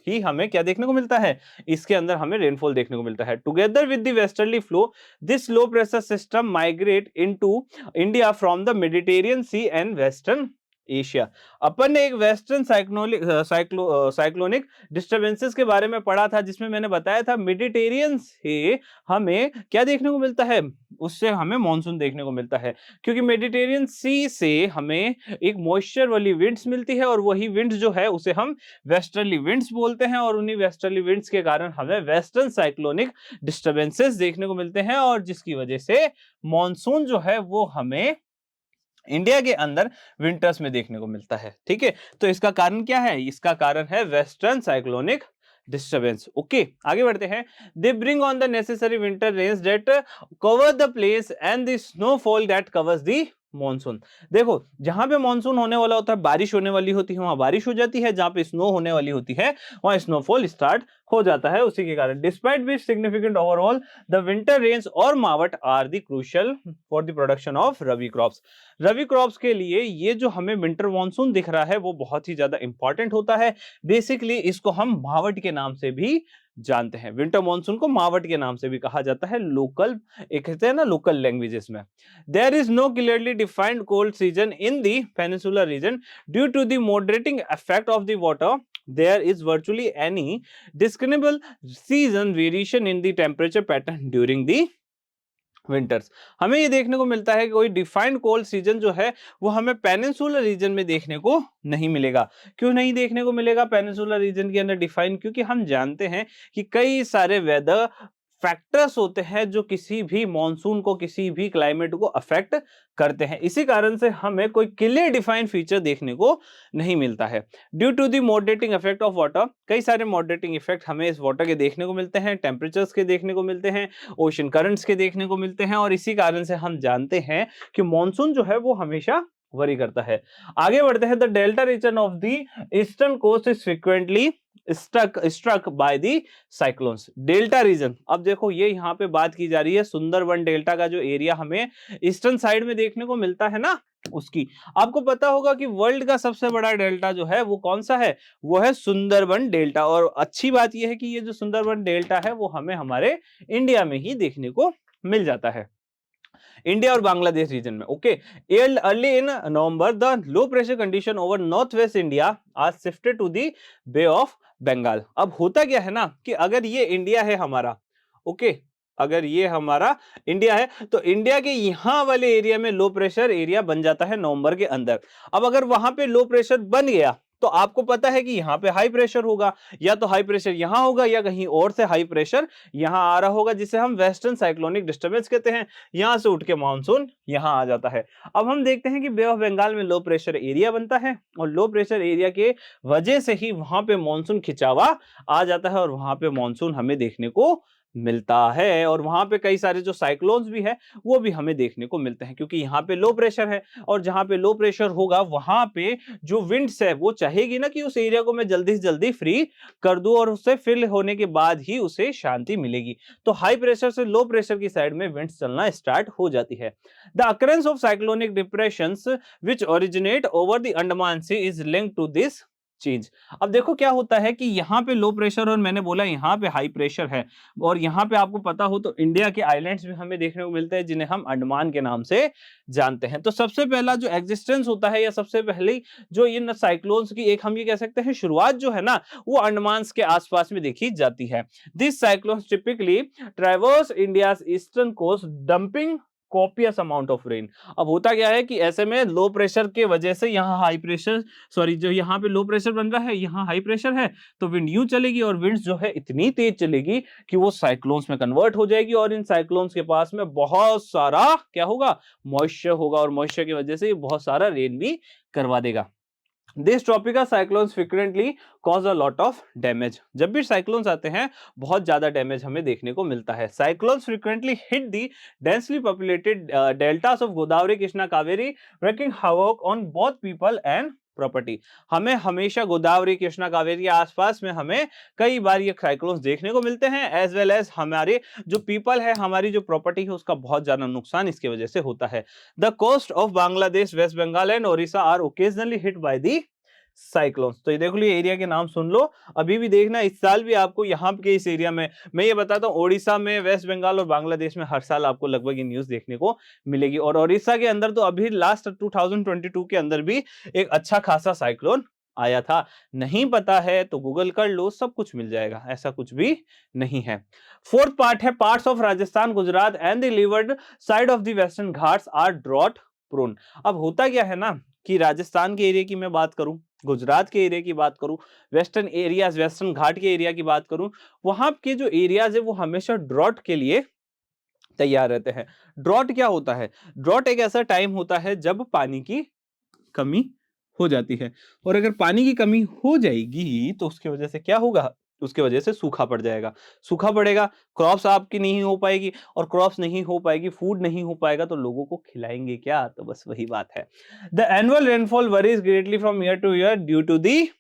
ही हमें क्या देखने को मिलता है, इसके अंदर हमें रेनफॉल देखने को मिलता है। Together with the westerly flow this low pressure system migrate into India from the Mediterranean sea and western Asia. अपन ने एक वेस्टर्न साइक्लोनिक डिस्टर्बेंसेस के बारे में पढ़ा था, जिसमें मैंने बताया था मेडिटेरियन से हमें क्या देखने को मिलता है, उससे हमें मॉनसून देखने को मिलता है, क्योंकि मेडिटेरियन सी से हमें एक मॉइस्चर वाली विंड्स मिलती है, और वही विंड्स जो है उसे हम वेस्टर्ली विंड्स बोलते हैं, और उन्हीं वेस्टर्ली विंड्स के कारण हमें वेस्टर्न साइक्लोनिक डिस्टर्बेंसेस देखने को मिलते हैं, और जिसकी वजह से मॉनसून जो है वो हमें इंडिया के अंदर विंटर्स में देखने को मिलता है। ठीक है, तो इसका कारण क्या है, इसका कारण है वेस्टर्न साइक्लोनिक डिस्टर्बेंस। ओके, आगे बढ़ते हैं। They bring on the necessary winter rains that cover the place and the snowfall that covers the monsoon. देखो जहां पे मॉनसून होने वाला होता है, बारिश होने वाली होती है, वहां बारिश हो जाती है, जहां पे स्नो होने वाली होती है वहां स्नोफॉल स्टार्ट हो जाता है। उसी के कारण despite which significant overall the winter rains और mawat are the crucial for the production of rabi crops. Rabi crops के लिए ये जो हमें विंटर मॉनसून दिख रहा है वो बहुत ही ज्यादा इंपॉर्टेंट होता है। बेसिकली इसको हम मावट के नाम से भी जानते हैं, विंटर मॉनसून को मावट के नाम से भी कहा जाता है लोकल, एक कहते हैं ना लोकल लैंग्वेजेस में। There is no clearly defined cold season in the peninsular region due to the moderating effect of the water. There is virtually any discriminable season variation in the temperature pattern during the winters. हमें ये देखने को मिलता है कि कोई defined cold season जो है वो हमें पेनिनसुलर रीजन में देखने को नहीं मिलेगा। क्यों नहीं देखने को मिलेगा पेनिनसुलर रीजन के अंदर डिफाइन, क्योंकि हम जानते हैं कि कई सारे वेदर फैक्टर्स होते हैं जो किसी भी मॉनसून को, किसी भी क्लाइमेट को अफेक्ट करते हैं। इसी कारण से हमें कोई क्लियर डिफाइंड फीचर देखने को नहीं मिलता है। Due to the moderating effect of water, कई सारे मॉडरेटिंग इफेक्ट हमें इस वाटर के देखने को मिलते हैं, टेम्परेचर्स के देखने को मिलते हैं, ओशन करंट्स के देखने को मिलते हैं, और इसी कारण से हम जानते हैं कि मॉनसून जो है वो हमेशा वरी करता है। आगे बढ़ते हैं। The delta region of the eastern coast is frequently struck by the cyclones. Delta region, अब देखो ये यहाँ पे बात की जा रही है सुंदरबन डेल्टा का, जो एरिया हमें ईस्टर्न साइड में देखने को मिलता है ना, उसकी। आपको पता होगा कि वर्ल्ड का सबसे बड़ा डेल्टा जो है वो कौन सा है, वो है सुंदरबन डेल्टा। और अच्छी बात यह है कि ये जो सुंदरबन डेल्टा है वो हमें हमारे इंडिया में ही देखने को मिल जाता है, इंडिया और बांग्लादेश रीजन में। Okay, early in November the low pressure condition over north west India are shifted to the bay of Bengal. अब होता क्या है ना कि अगर ये इंडिया है हमारा, ओके, अगर ये हमारा इंडिया है तो इंडिया के यहां वाले एरिया में लो प्रेशर एरिया बन जाता है नवंबर के अंदर। अब अगर वहां पे लो प्रेशर बन गया तो आपको पता है कि यहां पे हाई प्रेशर होगा, या तो हाई प्रेशर यहां होगा या कहीं और से हाई प्रेशर यहां आ रहा होगा, जिसे हम वेस्टर्न साइक्लोनिक डिस्टर्बेंस कहते हैं। यहां से उठ के मानसून यहां आ जाता है। अब हम देखते हैं कि बे ऑफ बंगाल में लो प्रेशर एरिया बनता है, और लो प्रेशर एरिया के वजह से ही वहां पे मानसून खिंचावा आ जाता है, और वहां पे मानसून हमें देखने को मिलता है। और वहां पे कई सारे जो साइक्लोन्स भी है वो भी हमें देखने को मिलते हैं, क्योंकि यहाँ पे लो प्रेशर है, और जहां पे लो प्रेशर होगा वहां पे जो विंड्स है वो चाहेगी ना कि उस एरिया को मैं जल्दी से जल्दी फ्री कर दूं, और उससे फिल होने के बाद ही उसे शांति मिलेगी। तो हाई प्रेशर से लो प्रेशर की साइड में विंड्स चलना स्टार्ट हो जाती है। The occurrence of cyclonic depressions which originate over the Andaman sea is linked to this change. अब देखो क्या होता है कि यहाँ पे लो प्रेशर और मैंने बोला यहाँ पे हाई प्रेशर है, और यहाँ पे आपको पता हो तो इंडिया के आइलैंड्स भी हमें देखने को मिलते हैं जिन्हें हम अंडमान के नाम से जानते हैं। तो सबसे पहला जो एग्जिस्टेंस होता है, या सबसे पहले जो इन साइक्लोन्स की एक हम ये कह सकते हैं शुरुआत जो है ना, वो अंडमान के आसपास में देखी जाती है। This cyclones typically traverse India eastern coast dumping copious amount of rain. अब होता क्या है कि ऐसे में लो प्रेशर के वजह से यहाँ हाई प्रेशर, सॉरी, जो यहाँ पे लो प्रेशर बन रहा है यहाँ हाई प्रेशर है, तो विंड यूं चलेगी, और विंड्स जो है इतनी तेज चलेगी कि वो साइक्लोन्स में कन्वर्ट हो जाएगी, और इन साइक्लोन्स के पास में बहुत सारा क्या होगा, मॉइस्चर होगा, और मॉइस्चर की वजह से ये बहुत सारा रेन भी करवा देगा। This tropical cyclones frequently cause a lot of damage. जब भी साइक्लोन्स आते हैं बहुत ज्यादा डैमेज हमें देखने को मिलता है। Cyclones frequently hit the densely populated deltas of Godavari Krishna Kaveri, wreaking havoc on both people and property. हमें हमेशा गोदावरी कृष्णा कावेरी के आसपास में हमें कई बार ये साइक्लोन्स देखने को मिलते हैं, एज वेल एज हमारे जो पीपल है, हमारी जो प्रॉपर्टी है, उसका बहुत ज्यादा नुकसान इसकी वजह से होता है। The coast of Bangladesh, West Bengal and Odisha are occasionally hit by the cyclones. तो ये देख लो, ये एरिया के नाम सुन लो। अभी भी देखना, इस साल भी आपको यहाँ के इस एरिया में, मैं ये बताता हूँ, ओडिशा में, वेस्ट बंगाल और बांग्लादेश में हर साल आपको लगभग ये न्यूज देखने को मिलेगी। और ओडिशा के अंदर तो अभी लास्ट 2022 के अंदर भी एक अच्छा खासा साइक्लोन आया था। नहीं पता है तो गूगल कर लो, सब कुछ मिल जाएगा, ऐसा कुछ भी नहीं है। फोर्थ पार्ट है, parts of Rajasthan, Gujarat and the leeward side of the western Ghats are drought prone. अब होता क्या है ना कि राजस्थान के एरिया की मैं बात करूं, गुजरात के एरिया की बात करूं, वेस्टर्न एरियाज, वेस्टर्न घाट के एरिया की बात करूं, वहां के जो एरियाज है वो हमेशा ड्रॉट के लिए तैयार रहते हैं। ड्रॉट क्या होता है? ड्रॉट एक ऐसा टाइम होता है जब पानी की कमी हो जाती है, और अगर पानी की कमी हो जाएगी तो उसकी वजह से क्या होगा, उसके वजह से सूखा पड़ जाएगा। सूखा पड़ेगा, क्रॉप्स आपकी नहीं हो पाएगी, और क्रॉप्स नहीं हो पाएगी, फूड नहीं हो पाएगा, तो लोगों को खिलाएंगे क्या? तो बस वही बात है। The annual rainfall varies greatly from year to year due to the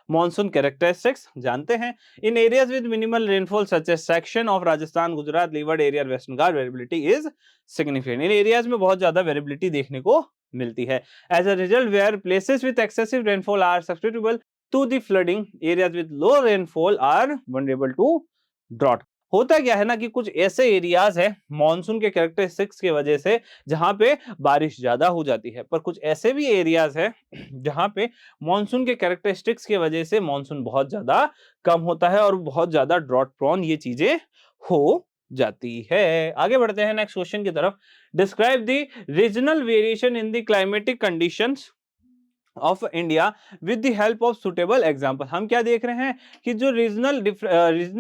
monsoon characteristics. जानते हैं, in areas with minimal rainfall such as section of Rajasthan, Gujarat, leeward area, Western Ghat, variability is significant. इन एरियाज में बहुत ज्यादा वेरिएबिलिटी देखने को मिलती है। As a result, where places with excessive rainfall are sustainable to the flooding, areas with low rainfall are vulnerable to drought. होता क्या है ना कि कुछ ऐसे एरियाज है मॉनसून के कैरेक्टरिस्टिक्स की वजह से जहां पे बारिश ज्यादा हो जाती है, पर कुछ ऐसे भी एरियाज है जहां पे मॉनसून के कैरेक्टरिस्टिक्स की वजह से मॉनसून बहुत ज्यादा कम होता है, और बहुत ज्यादा ड्रॉट प्रोन ये चीजें हो जाती है। आगे बढ़ते हैं नेक्स्ट क्वेश्चन की तरफ। Describe the regional variation in the climatic conditions of India with the help of suitable example. हम क्या देख रहे हैं कि जो रीजनल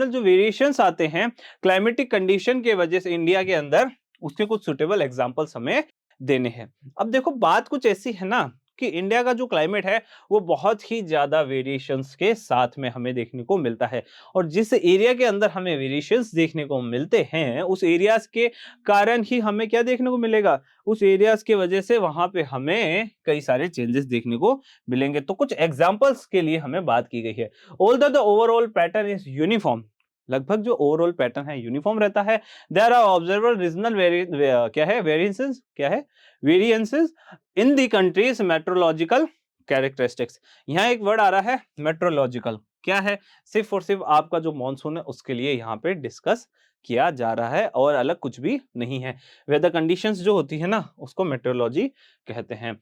जो वेरिएशंस आते हैं क्लाइमेटिक कंडीशन के वजह से इंडिया के अंदर, उसके कुछ सुटेबल एग्जांपल्स हमें देने हैं। अब देखो बात कुछ ऐसी है ना कि इंडिया का जो क्लाइमेट है वो बहुत ही ज्यादा वेरिएशंस के साथ में हमें देखने को मिलता है, और जिस एरिया के अंदर हमें वेरिएशंस देखने को मिलते हैं उस एरियाज के कारण ही हमें क्या देखने को मिलेगा, उस एरियाज की वजह से वहां पे हमें कई सारे चेंजेस देखने को मिलेंगे। तो कुछ एग्जांपल्स के लिए हमें बात की गई है। Although the overall pattern is uniform, लगभग जो ओवरऑल पैटर्न है यूनिफॉर्म रहता है। देयर आर ऑब्जर्वेबल रीजनल क्या है वेरिएंसेस, क्या है variances in the countries meteorological characteristics. यहाँ एक वर्ड आ रहा है मेट्रोलॉजिकल, क्या है, सिर्फ और सिर्फ आपका जो मॉनसून है उसके लिए यहाँ पे डिस्कस किया जा रहा है और अलग कुछ भी नहीं है। वेदर कंडीशंस जो होती है ना उसको मेट्रोलॉजी कहते हैं।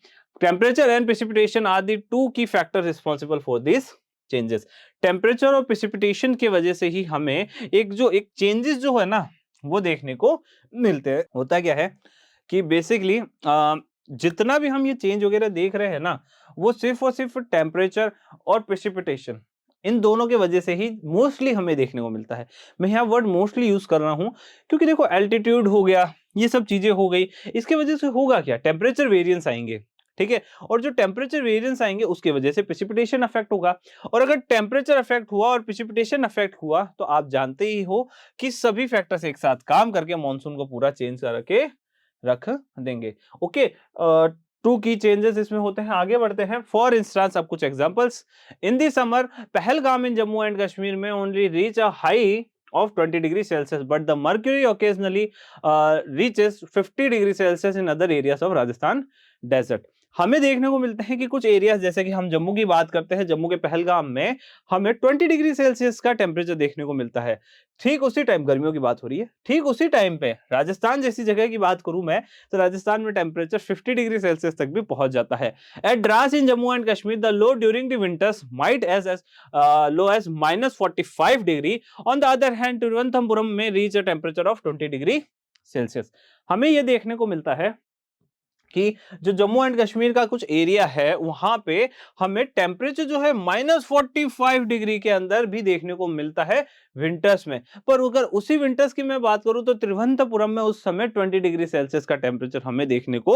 Temperature and precipitation are the two key factor responsible for this changes. Temperature और प्रेसिपिटेशन की वजह से ही हमें एक चेंजेस जो है ना वो देखने को मिलते हैं। होता क्या है कि बेसिकली जितना भी हम ये चेंज वगैरह देख रहे हैं ना वो सिर्फ और सिर्फ टेम्परेचर और प्रेसिपिटेशन इन दोनों के वजह से ही मोस्टली हमें देखने को मिलता है। मैं यहाँ वर्ड मोस्टली यूज कर रहा हूं क्योंकि देखो एल्टीट्यूड हो गया, ये सब चीजें हो गई, इसके वजह से होगा क्या, टेम्परेचर वेरिएंस आएंगे, ठीक है, और जो टेम्परेचर वेरिएंस आएंगे उसके वजह से प्रेसिपिटेशन अफेक्ट होगा। और अगर टेम्परेचर अफेक्ट हुआ और प्रेसिपिटेशन अफेक्ट हुआ तो आप जानते ही हो कि सभी फैक्टर्स एक साथ काम करके मॉनसून को पूरा चेंज करके रख देंगे। ओके, टू की चेंजेस इसमें होते हैं। आगे बढ़ते हैं। फॉर इंस्टांस अब कुछ examples. In the summer Pahalgam in Jammu and Kashmir में only reach a high of 20 degree Celsius, but the mercury occasionally reaches 50 degree Celsius in other areas of Rajasthan desert। हमें देखने को मिलते हैं कि कुछ एरियाज जैसे कि हम जम्मू की बात करते हैं, जम्मू के पहलगाम में हमें 20 डिग्री सेल्सियस का टेम्परेचर देखने को मिलता है। ठीक उसी टाइम गर्मियों की बात हो रही है, ठीक उसी टाइम पे राजस्थान जैसी जगह की बात करूं मैं तो राजस्थान में टेम्परेचर 50 डिग्री सेल्सियस तक भी पहुंच जाता है। At Dras in Jammu and Kashmir the low during the winters might as low as -45 degree. On the other hand Thiruvananthapuram में reach a temperature of 20 degree Celsius. हमें यह देखने को मिलता है कि जो जम्मू एंड कश्मीर का कुछ एरिया है वहां पे हमें टेम्परेचर जो है -45 डिग्री के अंदर भी देखने को मिलता है विंटर्स में। पर अगर उसी विंटर्स की मैं बात करूं तो तिरुवनंतपुरम में उस समय 20 डिग्री सेल्सियस का टेम्परेचर हमें देखने को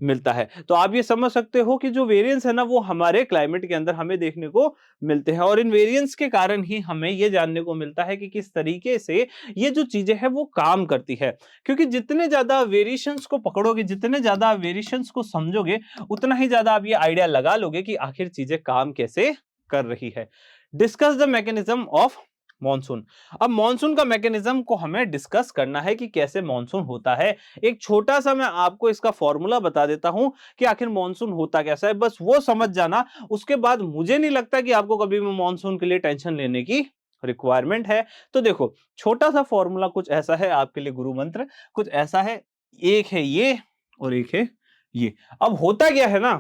मिलता है। तो आप ये समझ सकते हो कि जो वेरिएंस है ना वो हमारे क्लाइमेट के अंदर हमें देखने को मिलते हैं, और इन वेरिएंस के कारण ही हमें ये जानने को मिलता है कि किस तरीके से ये जो चीजें हैं वो काम करती है। क्योंकि जितने ज्यादा वेरिएशंस को पकड़ोगे, जितने ज्यादा वेरिएशंस को समझोगे, उतना ही ज्यादा आप ये आइडिया लगा लोगे कि आखिर चीजें काम कैसे कर रही है। Discuss the mechanism of monsoon. अब मॉनसून का मैकेनिज्म को हमें डिस्कस करना है कि कैसे मॉनसून होता है। एक छोटा सा मैं आपको इसका फॉर्मूला बता देता हूं कि आखिर मॉनसून होता कैसा है, बस वो समझ जाना। उसके बाद मुझे नहीं लगता कि आपको कभी भी मॉनसून के लिए टेंशन लेने की रिक्वायरमेंट है। तो देखो छोटा सा फॉर्मूला कुछ ऐसा है, आपके लिए गुरु मंत्र कुछ ऐसा है, एक है ये और एक है ये। अब होता क्या है ना,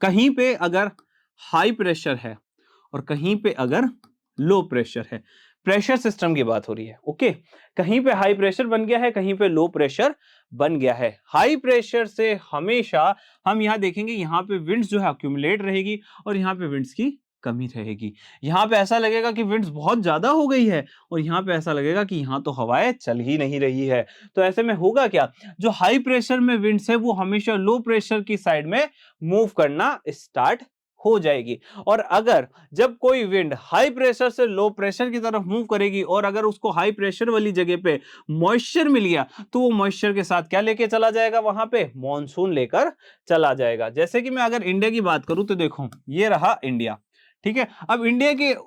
कहीं पे अगर हाई प्रेशर है और कहीं पे अगर लो प्रेशर है, प्रेशर सिस्टम की बात हो रही है, ओके, कहीं पे हाई प्रेशर बन गया है, कहीं पे लो प्रेशर बन गया है। हाई प्रेशर से हमेशा हम यहां देखेंगे यहां पे विंड्स जो है अक्यूमुलेट रहेगी और यहां पे विंड्स की कमी रहेगी। यहां पे ऐसा लगेगा कि विंड्स बहुत ज्यादा हो गई है और यहां पे ऐसा लगेगा कि यहां तो हवाएं चल ही नहीं रही है। तो ऐसे में होगा क्या, जो हाई प्रेशर में विंड्स है वो हमेशा लो प्रेशर की साइड में मूव करना स्टार्ट हो जाएगी। और अगर जब कोई विंड हाई प्रेशर से लो प्रेशर की तरफ मूव करेगी और अगर उसको हाई प्रेशर वाली जगह पे मॉइस्चर मिल गया तो वो मॉइस्चर के साथ क्या लेके चला जाएगा, वहां पे मॉनसून लेकर चला जाएगा। जैसे कि मैं अगर इंडिया की बात करूं तो देखो ये रहा इंडिया, ठीक है। अब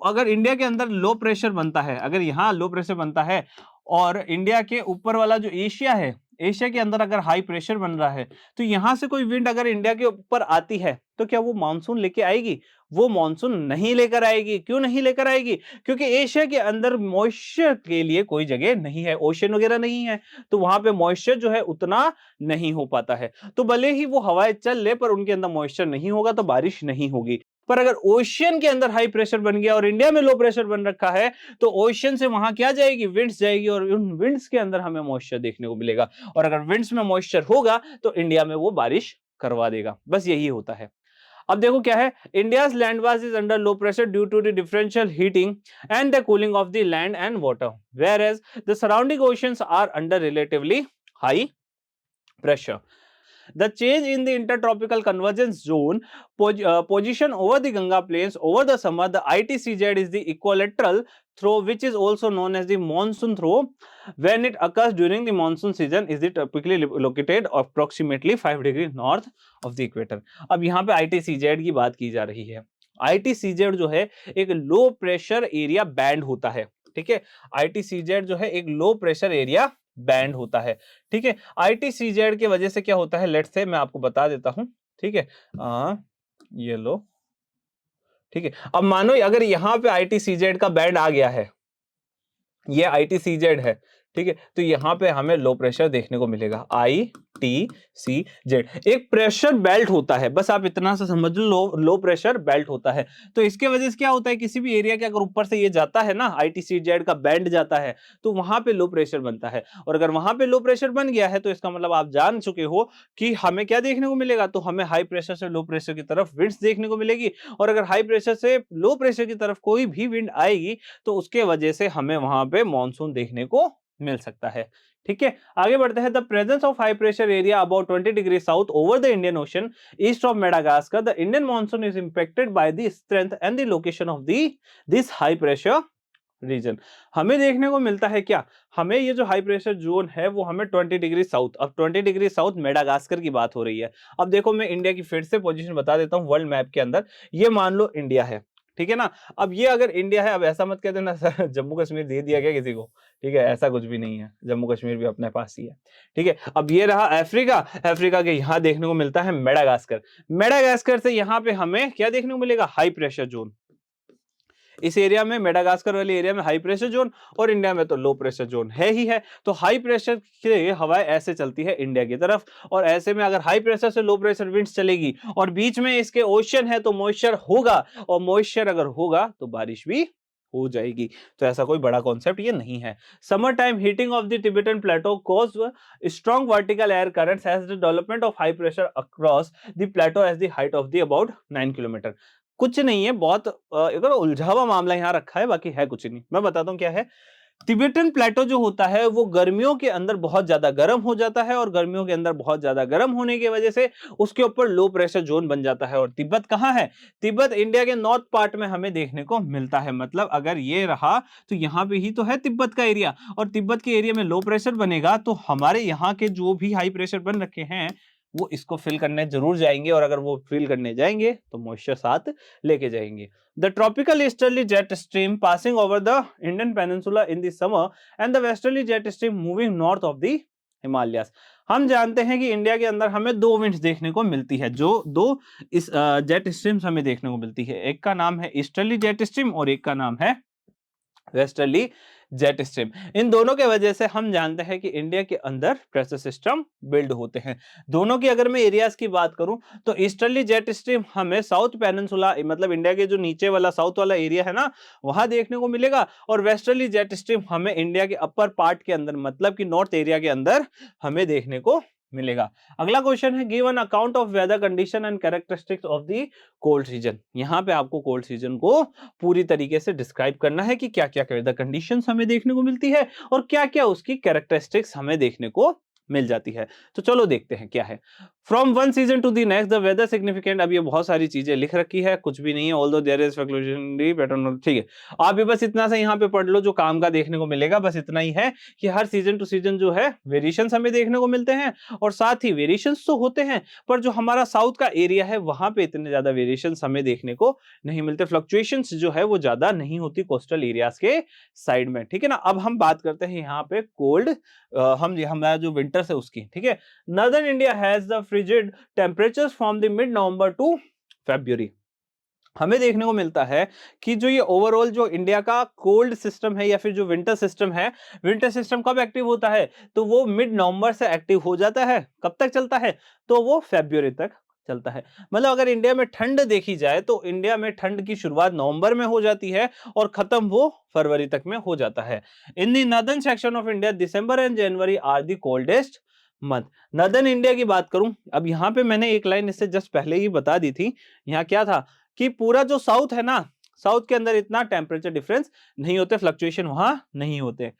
अगर इंडिया के अंदर लो प्रेशर बनता है, अगर यहाँ लो प्रेशर बनता है और इंडिया के ऊपर वाला जो एशिया है, एशिया के अंदर अगर हाई प्रेशर बन रहा है तो यहां से कोई विंड अगर इंडिया के ऊपर आती है तो क्या वो मानसून लेके आएगी? वो मानसून नहीं लेकर आएगी। क्यों नहीं लेकर आएगी? क्योंकि एशिया के अंदर मॉइस्चर के लिए कोई जगह नहीं है, ओशन वगैरह नहीं है, तो वहां पे मॉइस्चर जो है उतना नहीं हो पाता है। तो भले ही वो हवाएं चल ले पर उनके अंदर मॉइस्चर नहीं होगा तो बारिश नहीं होगी। पर अगर ओशियन के अंदर हाई प्रेशर बन गया और इंडिया में लो प्रेशर बन रखा है तो ओशियन से वहां क्या जाएगी, विंड्स जाएगी और उन विंड्स के अंदर हमें मॉइस्चर देखने को मिलेगा। और अगर विंड्स में मॉइस्चर होगा तो इंडिया में वो बारिश करवा देगा। बस यही होता है। अब देखो क्या है, India's land mass is under low pressure due to the differential heating and the cooling of the land and water, whereas the surrounding oceans are under relatively high pressure. The change in the intertropical convergence zone position over the Ganga plains over the summer, the ITCZ is the equilateral throw, which is also known as the monsoon throw. When it occurs during the monsoon season, is it typically located approximately 5 degree north of the equator. अब यहाँ पे ITCZ की बात की जा रही है. ITCZ जो है एक लो प्रेशर एरिया बैंड होता है, ठीक है. ITCZ जो है एक लो प्रेशर एरिया बैंड होता है, ठीक है. ITCZ की वजह से क्या होता है, लेट्स से मैं आपको बता देता हूं, ठीक है. ये लो, ठीक है. अब मानो अगर यहां पे ITCZ का बैंड आ गया है, ये ITCZ है, ठीक है, तो यहां पे हमें लो प्रेशर देखने को मिलेगा. ITCZ एक प्रेशर बेल्ट होता है, बस आप इतना सा समझ लो, लो प्रेशर बेल्ट होता है. तो इसके वजह से क्या होता है, किसी भी एरिया के अगर ऊपर से ये जाता है ना, ITCZ का बैंड जाता है, तो वहां पे लो प्रेशर बनता है. और अगर वहां पे लो प्रेशर बन गया है, तो इसका मतलब आप जान चुके हो कि हमें क्या देखने को मिलेगा, तो हमें हाई प्रेशर से लो प्रेशर की तरफ विंड्स देखने को मिलेगी. और अगर हाई प्रेशर से लो प्रेशर की तरफ कोई भी विंड आएगी, तो उसके वजह से हमें वहां पे मॉनसून देखने को मिल सकता है. ठीक है, आगे बढ़ते हैं. The presence of high pressure area about 20 degree south over the Indian Ocean east of Madagascar, the Indian monsoon is impacted by the strength and the location of this high pressure region. हमें देखने को मिलता है क्या, हमें ये जो high pressure zone है वो हमें 20 डिग्री साउथ, अब 20 डिग्री साउथ मेडागास्कर की बात हो रही है. अब देखो मैं इंडिया की फिर से पोजीशन बता देता हूं वर्ल्ड मैप के अंदर. ये मान लो इंडिया है, ठीक है ना. अब ये अगर इंडिया है, अब ऐसा मत कहते ना सर जम्मू कश्मीर दे दिया क्या किसी को, ठीक है, ऐसा कुछ भी नहीं है. जम्मू कश्मीर भी अपने पास ही है, ठीक है. अब ये रहा अफ्रीका, अफ्रीका के यहां देखने को मिलता है मेडागास्कर. मेडागास्कर से यहां पे हमें क्या देखने को मिलेगा, हाई प्रेशर जोन. इस एरिया में, मेडागास्कर वाले एरिया में हाई प्रेशर जोन, और इंडिया में तो लो प्रेशर जोन है ही है. तो हाई प्रेशर से हवाएं ऐसे चलती है इंडिया की तरफ, और ऐसे में अगर हाई प्रेशर से लो प्रेशर विंड्स चलेगी और बीच में इसके ओशन है, तो मॉइस्चर होगा, और मॉइस्चर अगर होगा तो बारिश भी हो जाएगी. तो ऐसा कोई बड़ा कॉन्सेप्ट ये नहीं है. Summer time heating of the Tibetan plateau cause strong vertical air currents as the development of high pressure across the plateau as the height of the about 9 kilometre. कुछ नहीं है, बहुत एक उलझा हुआ मामला यहाँ रखा है, बाकी है कुछ नहीं. मैं बताता हूँ क्या है. तिबेटन प्लेटो जो होता है वो गर्मियों के अंदर बहुत ज्यादा गर्म हो जाता है, और गर्मियों के अंदर बहुत ज्यादा गर्म होने की वजह से उसके ऊपर लो प्रेशर जोन बन जाता है. और तिब्बत कहाँ है, तिब्बत इंडिया के नॉर्थ पार्ट में हमें देखने को मिलता है. मतलब अगर ये रहा तो यहाँ पे ही तो है तिब्बत का एरिया, और तिब्बत के एरिया में लो प्रेशर बनेगा, तो हमारे यहाँ के जो भी हाई प्रेशर बन रखे हैं वो इसको फिल करने जरूर जाएंगे, और अगर वो फिल करने जाएंगे तो मॉइस्चर साथ लेके जाएंगे. The tropical easterly jet stream passing over the Indian peninsula in the summer and the westerly jet stream moving north of the Himalayas. हम जानते हैं कि इंडिया के अंदर हमें दो विंड्स देखने को मिलती है, जो दो इस जेट स्ट्रीम्स हमें देखने को मिलती है. एक का नाम है ईस्टर्ली जेट स्ट्रीम और एक का नाम है वेस्टर्ली जेट स्ट्रीम. इन दोनों के वजह से हम जानते हैं कि इंडिया के अंदर प्रेशर सिस्टम बिल्ड होते हैं. दोनों की अगर मैं एरियाज की बात करूं तो ईस्टर्ली जेट स्ट्रीम हमें साउथ पेनिनसुला, मतलब इंडिया के जो नीचे वाला साउथ वाला एरिया है ना, वहां देखने को मिलेगा. और वेस्टर्ली जेट स्ट्रीम हमें इंडिया के अपर पार्ट के अंदर, मतलब कि नॉर्थ एरिया के अंदर हमें देखने को मिलेगा. अगला क्वेश्चन है, give an account of weather condition and characteristics of the cold season. यहां पे आपको कोल्ड सीजन को पूरी तरीके से डिस्क्राइब करना है कि क्या क्या वेदर कंडीशंस हमें देखने को मिलती है और क्या क्या उसकी कैरेक्टरिस्टिक्स हमें देखने को मिल जाती है. तो चलो देखते हैं क्या है. From one season to the next the weather significant. अब ये बहुत सारी चीजें लिख रखी है, कुछ भी नहीं है, ऑल्दो देयर इज फ्लक्चुएशनरी पैटर्न. ठीक है, आप भी बस इतना सा यहाँ पे पढ़ लो जो काम का देखने को मिलेगा. बस इतना ही है कि हर सीजन टू सीजन जो है वेरिएशंस हमें देखने को मिलते हैं, और साथ ही वेरिएशंस तो होते हैं, पर जो हमारा साउथ का एरिया है वहां पे इतने ज्यादा वेरिएशंस हमें देखने को नहीं मिलते. फ्लक्चुएशंस जो है वो ज्यादा नहीं होती कोस्टल एरियाज के साइड में. ठीक है ना. अब हम बात करते हैं यहाँ पे कोल्ड, हमारा जो विंटर है उसकी. ठीक है, northern India has the frigid temperatures from the mid November to February. हमें देखने को मिलता है कि जो ये ओवरऑल जो इंडिया का कोल्ड सिस्टम है या फिर जो विंटर सिस्टम है, विंटर सिस्टम कब एक्टिव होता है, तो वो मिड नवंबर से एक्टिव हो जाता है. कब तक चलता है, तो वो फरवरी तक चलता है. मतलब अगर इंडिया में ठंड देखी जाए तो इंडिया में ठंड की शुरुआत नवंबर में हो जाती है और खत्म वो फरवरी तक में हो जाता है. In the northern section of India December and January are the coldest month. Northern India की बात करूं, अब यहाँ पे मैंने एक लाइन इससे जस्ट पहले ही बता दी थी। यहाँ क्या था कि पूरा जो साउथ है ना, साउथ के अंदर इतना टेम्परेचर डिफरेंस नहीं होते, फ्लक्चुएशन वहां नहीं होते।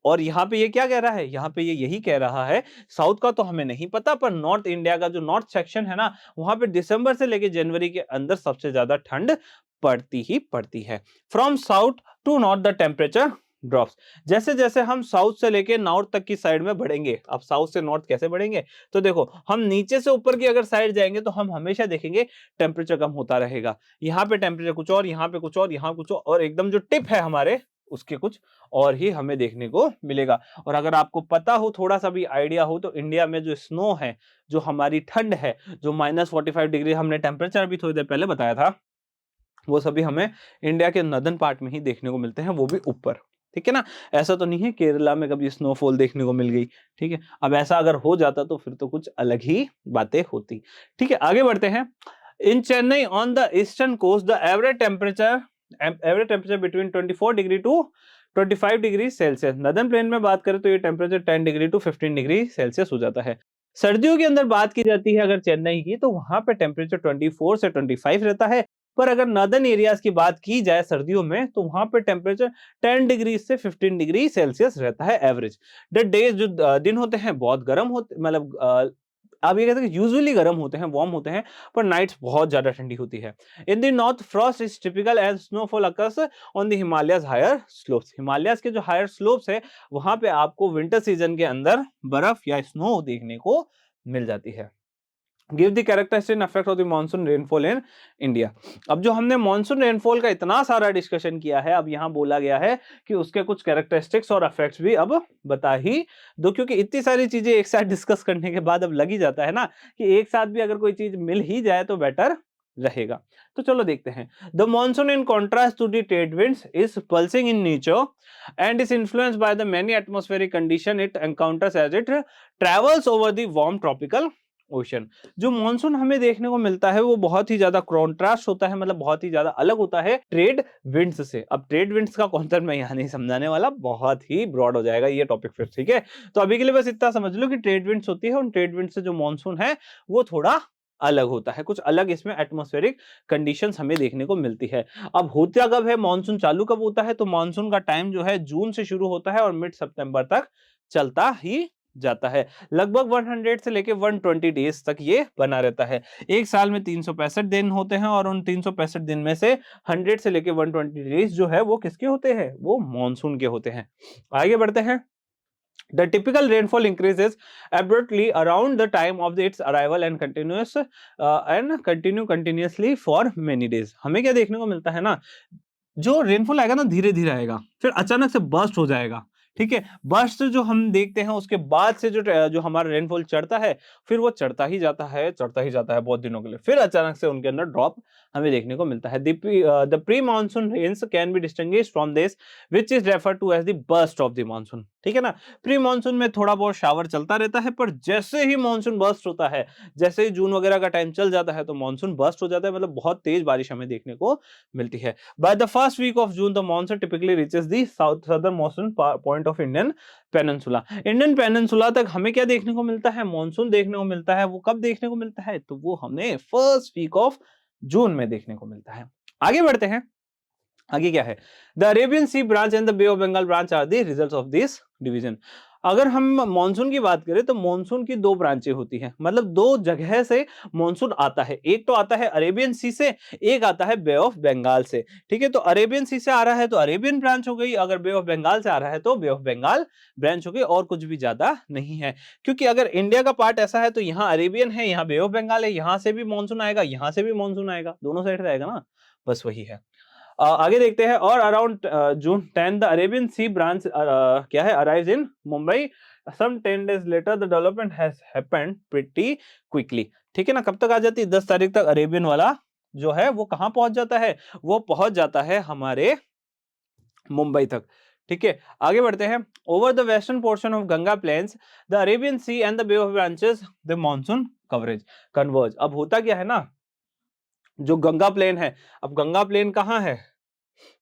और यहाँ पे ये क्या कह रहा है, यहाँ पे ये यही कह रहा है, साउथ का तो हमें नहीं पता, पर नॉर्थ इंडिया का जो नॉर्थ सेक्शन है ना, वहां पे दिसंबर से लेके जनवरी के अंदर सबसे ज्यादा ठंड पड़ती ही पड़ती है। From south to north the temperature drops. जैसे जैसे हम साउथ से लेके नॉर्थ तक की साइड में बढ़ेंगे, अब साउथ से नॉर्थ कैसे बढ़ेंगे, तो देखो हम नीचे से ऊपर की अगर साइड जाएंगे तो हम हमेशा देखेंगे टेम्परेचर कम होता रहेगा। यहाँ पे टेम्परेचर कुछ और, यहाँ पे कुछ और, यहाँ कुछ और एकदम जो टिप है हमारे उसके कुछ और ही हमें देखने को मिलेगा। और अगर आपको पता हो, थोड़ा सा भी आइडिया हो, तो इंडिया में जो स्नो है, जो हमारी ठंड है, जो -45 डिग्री हमने टेम्परेचर अभी थोड़ी देर पहले बताया था, वो सभी हमें इंडिया के नॉर्दर्न पार्ट में ही देखने को मिलते हैं, वो भी ऊपर। ठीक है ना, ऐसा तो नहीं है केरला में कभी स्नोफॉल देखने को मिल गई। ठीक है, अब ऐसा अगर हो जाता तो फिर तो कुछ अलग ही बातें होती। ठीक है, आगे बढ़ते हैं। In Chennai on the eastern coast the average temperature between 24 degree to 25 degree Celsius. Northern plain में बात करें तो ये temperature 10 degree to 15 degree Celsius हो जाता है। सर्दियों के अंदर बात की जाती है अगर चेन्नई की, तो वहां पे टेम्परेचर 24 से 25 रहता है। पर अगर नॉर्दर्न एरियाज की बात की जाए सर्दियों में, तो वहां पे टेम्परेचर 10 डिग्री से 15 डिग्री सेल्सियस रहता है एवरेज। द डेज जो दिन होते हैं बहुत गर्म होते, मतलब आप ये कहते हैं यूजुअली गर्म होते हैं, वार्म होते हैं, पर नाइट्स बहुत ज्यादा ठंडी होती है। In the north frost is typical and snowfall occurs on the Himalayas higher slopes. Himalayas के जो हायर स्लोप्स है, वहां पे आपको विंटर सीजन के अंदर बर्फ या स्नो देखने को मिल जाती है। Give the characteristic effect of the monsoon rainfall in India. अब जो हमने मानसून रेनफॉल का इतना सारा डिस्कशन किया है, अब यहाँ बोला गया है कि उसके कुछ कैरेक्टरिस्टिक्स और इफेक्ट्स भी अब बता ही दो, क्योंकि इतनी सारी चीजें एक साथ डिस्कस करने के बाद अब लग ही जाता है ना कि एक साथ भी अगर कोई चीज मिल ही जाए तो बेटर रहेगा। तो चलो देखते हैं। The monsoon in contrast to the trade winds is pulsing in nature and is influenced by the many atmospheric condition it encounters as it travels over the warm tropical ocean. जो monsoon हमें देखने को मिलता है वो बहुत ही ज्यादा contrast होता है, मतलब बहुत ही ज्यादा अलग होता है ट्रेड विंड्स से। अब ट्रेड विंड्स का कॉन्सेप्ट मैं यहाँ नहीं समझाने वाला, बहुत ही ब्रॉड हो जाएगा ये टॉपिक फिर। ठीक है, तो अभी के लिए बस इतना समझ लो कि ट्रेड विंड्स होती है, उन ट्रेड विंड से जो मॉनसून है वो थोड़ा अलग होता है, कुछ अलग इसमें एटमॉस्फेरिक कंडीशंस हमें देखने को मिलती है। अब होता कब है, मॉनसून चालू कब होता है, तो मॉनसून का टाइम जो है जून से शुरू होता है और मिड सितंबर तक चलता ही जाता है। लगभग 100 से लेके 120 डेज तक ये बना रहता है। एक साल में 365 दिन होते हैं और उन 365 दिन में से 100 से लेके 120 डेज जो है वो किसके होते हैं, वो मॉनसून के होते हैं। आगे बढ़ते हैं। The typical rainfall increases abruptly around the time of its arrival and continue continuously for many days। हमें क्या देखने को मिलता है ना, जो रेनफॉल आएगा ना धीरे धीरे आएगा, फिर अचानक से बर्स्ट हो जाएगा। ठीक है, बर्स्ट जो हम देखते हैं उसके बाद से जो जो हमारा रेनफॉल चढ़ता है, फिर वो चढ़ता ही जाता है, चढ़ता ही जाता है बहुत दिनों के लिए, फिर अचानक से उनके अंदर ड्रॉप हमें देखने को मिलता है। The pre monsoon rains can be distinguished from this which is referred to as the burst of the monsoon. ठीक है ना, प्री मानसून में थोड़ा बहुत शावर चलता रहता है, पर जैसे ही मानसून बर्स्ट होता है, जैसे ही जून वगैरह का टाइम चल जाता है, तो मानसून बर्स्ट हो जाता है, मतलब बहुत तेज बारिश हमें देखने को मिलती है। By the first week of June, the monsoon typically reaches the southernmost point of Indian Peninsula। Indian Peninsula तक हमें क्या देखने को मिलता है, मानसून देखने को मिलता है। वो कब देखने को मिलता है, तो वो हमें फर्स्ट वीक ऑफ जून में देखने को मिलता है। आगे बढ़ते हैं। आगे क्या है, the Arabian sea branch and the bay of Bengal branch are the results of this division. अगर हम मॉनसून की बात करें तो मॉनसून की दो ब्रांचें होती हैं, मतलब दो जगह से मॉनसून आता है। एक तो आता है अरेबियन सी से, एक आता है बे ऑफ बंगाल से। ठीक है, तो अरेबियन सी से आ रहा है तो अरेबियन ब्रांच हो गई, अगर बे ऑफ बंगाल से आ रहा है तो बे ऑफ बंगाल ब्रांच हो गई, और कुछ भी ज्यादा नहीं है। क्योंकि अगर इंडिया का पार्ट ऐसा है तो यहाँ अरेबियन है, यहाँ बे ऑफ बंगाल है, यहाँ से भी मानसून आएगा, यहाँ से भी मानसून आएगा, दोनों साइड से आएगा ना, बस वही है। आगे देखते हैं। और around June 10 the Arabian sea branch क्या है, arrives in Mumbai some 10 days later the development has happened pretty quickly। ठीक है ना, कब तक आ जाती है, 10 तारीख तक अरेबियन वाला जो है वो कहां पहुंच जाता है, वो पहुंच जाता है हमारे मुंबई तक। ठीक है, आगे बढ़ते हैं। Over the western portion of Ganga plains the Arabian sea and the bay of branches the monsoon coverage converge. अब होता क्या है ना, जो गंगा प्लेन है, अब गंगा प्लेन कहाँ है,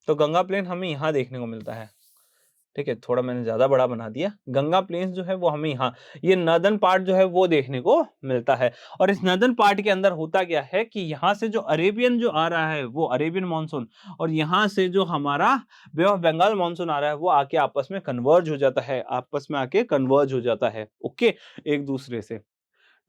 तो गंगा प्लेन हमें यहां देखने को मिलता है। ठीक है, थोड़ा मैंने ज्यादा बड़ा बना दिया। गंगा प्लेन्स जो है वो हमें यहाँ ये नर्दर्न पार्ट जो है वो देखने को मिलता है। और इस नर्दर्न पार्ट के अंदर होता क्या है कि यहाँ से जो अरेबियन जो आ रहा है वो अरेबियन मानसून, और यहाँ से जो हमारा बे ऑफ बंगाल मानसून आ रहा है वो आके आपस में कन्वर्ज हो जाता है, आपस में आके कन्वर्ज हो जाता है, ओके, एक दूसरे से।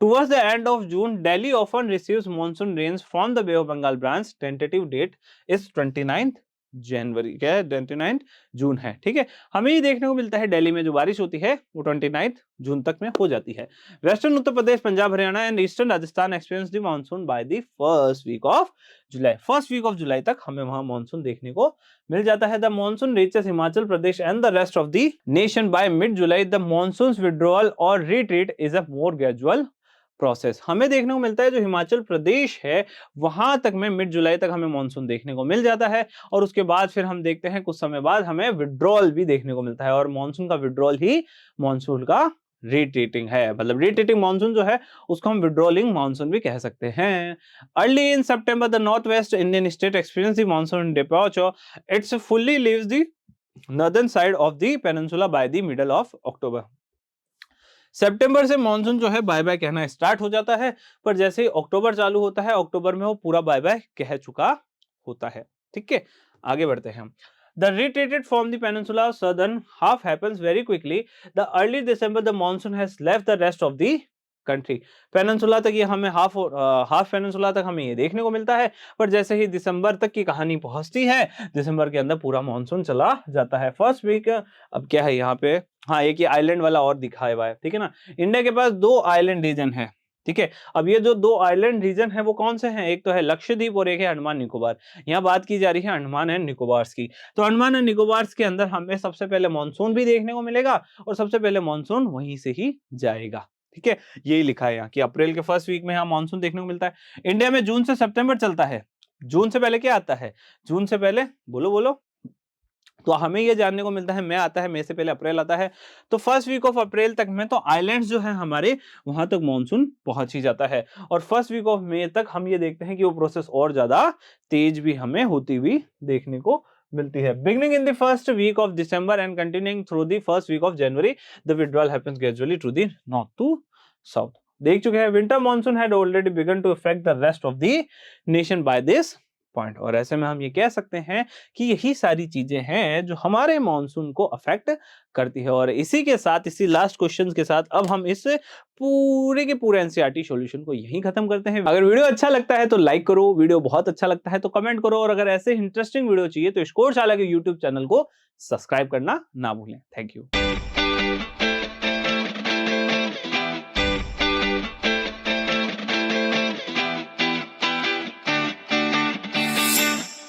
Towards the end of June, Delhi often receives monsoon rains from the Bay of Bengal branch. Tentative date is 29th जनवरी, क्या है 29 जून है, ठीक है। हमें ये देखने को मिलता है दिल्ली में जो बारिश होती है वो 29 जून तक में हो जाती है। Western Uttar Pradesh, Punjab, Haryana and eastern Rajasthan experience the monsoon by the first week of July. First week of July तक हमें वहां मानसून देखने को मिल जाता है। The monsoon reaches Himachal Pradesh and the rest of the nation by mid July. The monsoon withdrawal और retreat is a more gradual process. हमें देखने को मिलता है जो हिमाचल प्रदेश है वहां तक में मिड जुलाई तक हमें मानसून देखने को मिल जाता है, और उसके बाद फिर हम देखते हैं कुछ समय बाद हमें विड्रॉल भी देखने को मिलता है, और मानसून का विड्रॉल ही मानसून का रिट्रीटिंग है। मतलब रिट्रीटिंग मानसून जो है उसको हम विड्रॉलिंग मानसून भी कह सकते हैं। Early in September the north west Indian state experience the monsoon departure. It's fully leaves the northern side of the peninsula by the middle of October. सितंबर से मानसून जो है बाय बाय कहना start हो जाता है, पर जैसे ही अक्टूबर चालू होता है अक्टूबर में वो पूरा बाय बाय कह चुका होता है, ठीक है। आगे बढ़ते हैं हम। The retreated from the peninsula southern half happens very quickly. The early December the monsoon has left the rest of the country. Peninsula तक ये हमें हाफ पेनिनसुला तक हमें ये देखने को मिलता है, पर जैसे ही दिसंबर तक की कहानी पहुंचती है दिसंबर के अंदर पूरा मानसून चला जाता है। फर्स्ट वीक अब क्या है यहाँ पे, हाँ एक ये आइलैंड वाला और दिखाया हुआ है, ठीक है ना। इंडिया के पास 2 आइलैंड रीजन है, ठीक है। अब ये जो 2 आइलैंड रीजन है वो कौन से हैं, एक तो है लक्षद्वीप और एक है अंडमान निकोबार। यहाँ बात की जा रही है अंडमान एंड निकोबार की। तो अंडमान एंड निकोबार के अंदर हमें सबसे पहले मानसून भी देखने को मिलेगा, और सबसे पहले मानसून वहीं से ही जाएगा, ठीक है। यही लिखा है यहाँ कि अप्रैल के फर्स्ट वीक में यहाँ मानसून देखने को मिलता है। इंडिया में जून से सितंबर चलता है। जून से पहले क्या आता है, जून से पहले बोलो बोलो, तो हमें ये जानने को मिलता है मई आता है, मई से पहले अप्रैल आता है। तो फर्स्ट वीक ऑफ अप्रैल तक में तो आइलैंड्स जो है हमारे वहां तक मानसून पहुंच ही जाता है, और फर्स्ट वीक ऑफ मई तक हम ये देखते हैं कि वो प्रोसेस और ज्यादा तेज भी हमें होती हुई देखने को मिलती है। Beginning in the first week of December and continuing through the first week of January the withdrawal happens gradually to the north to south. देख चुके हैं winter monsoon had already begun to affect the rest of the nation by this point. और ऐसे में हम ये कह सकते हैं कि यही सारी चीजें हैं जो हमारे मॉनसून को अफेक्ट करती है। और इसी के साथ, इसी लास्ट क्वेश्चन के साथ अब हम इस पूरे के पूरे एनसीईआरटी सॉल्यूशन को यहीं खत्म करते हैं। अगर वीडियो अच्छा लगता है तो लाइक करो, वीडियो बहुत अच्छा लगता है तो कमेंट करो, और अगर ऐसे इंटरेस्टिंग वीडियो चाहिए तो स्कोर शाला के यूट्यूब चैनल को सब्सक्राइब करना ना भूलें। Thank you.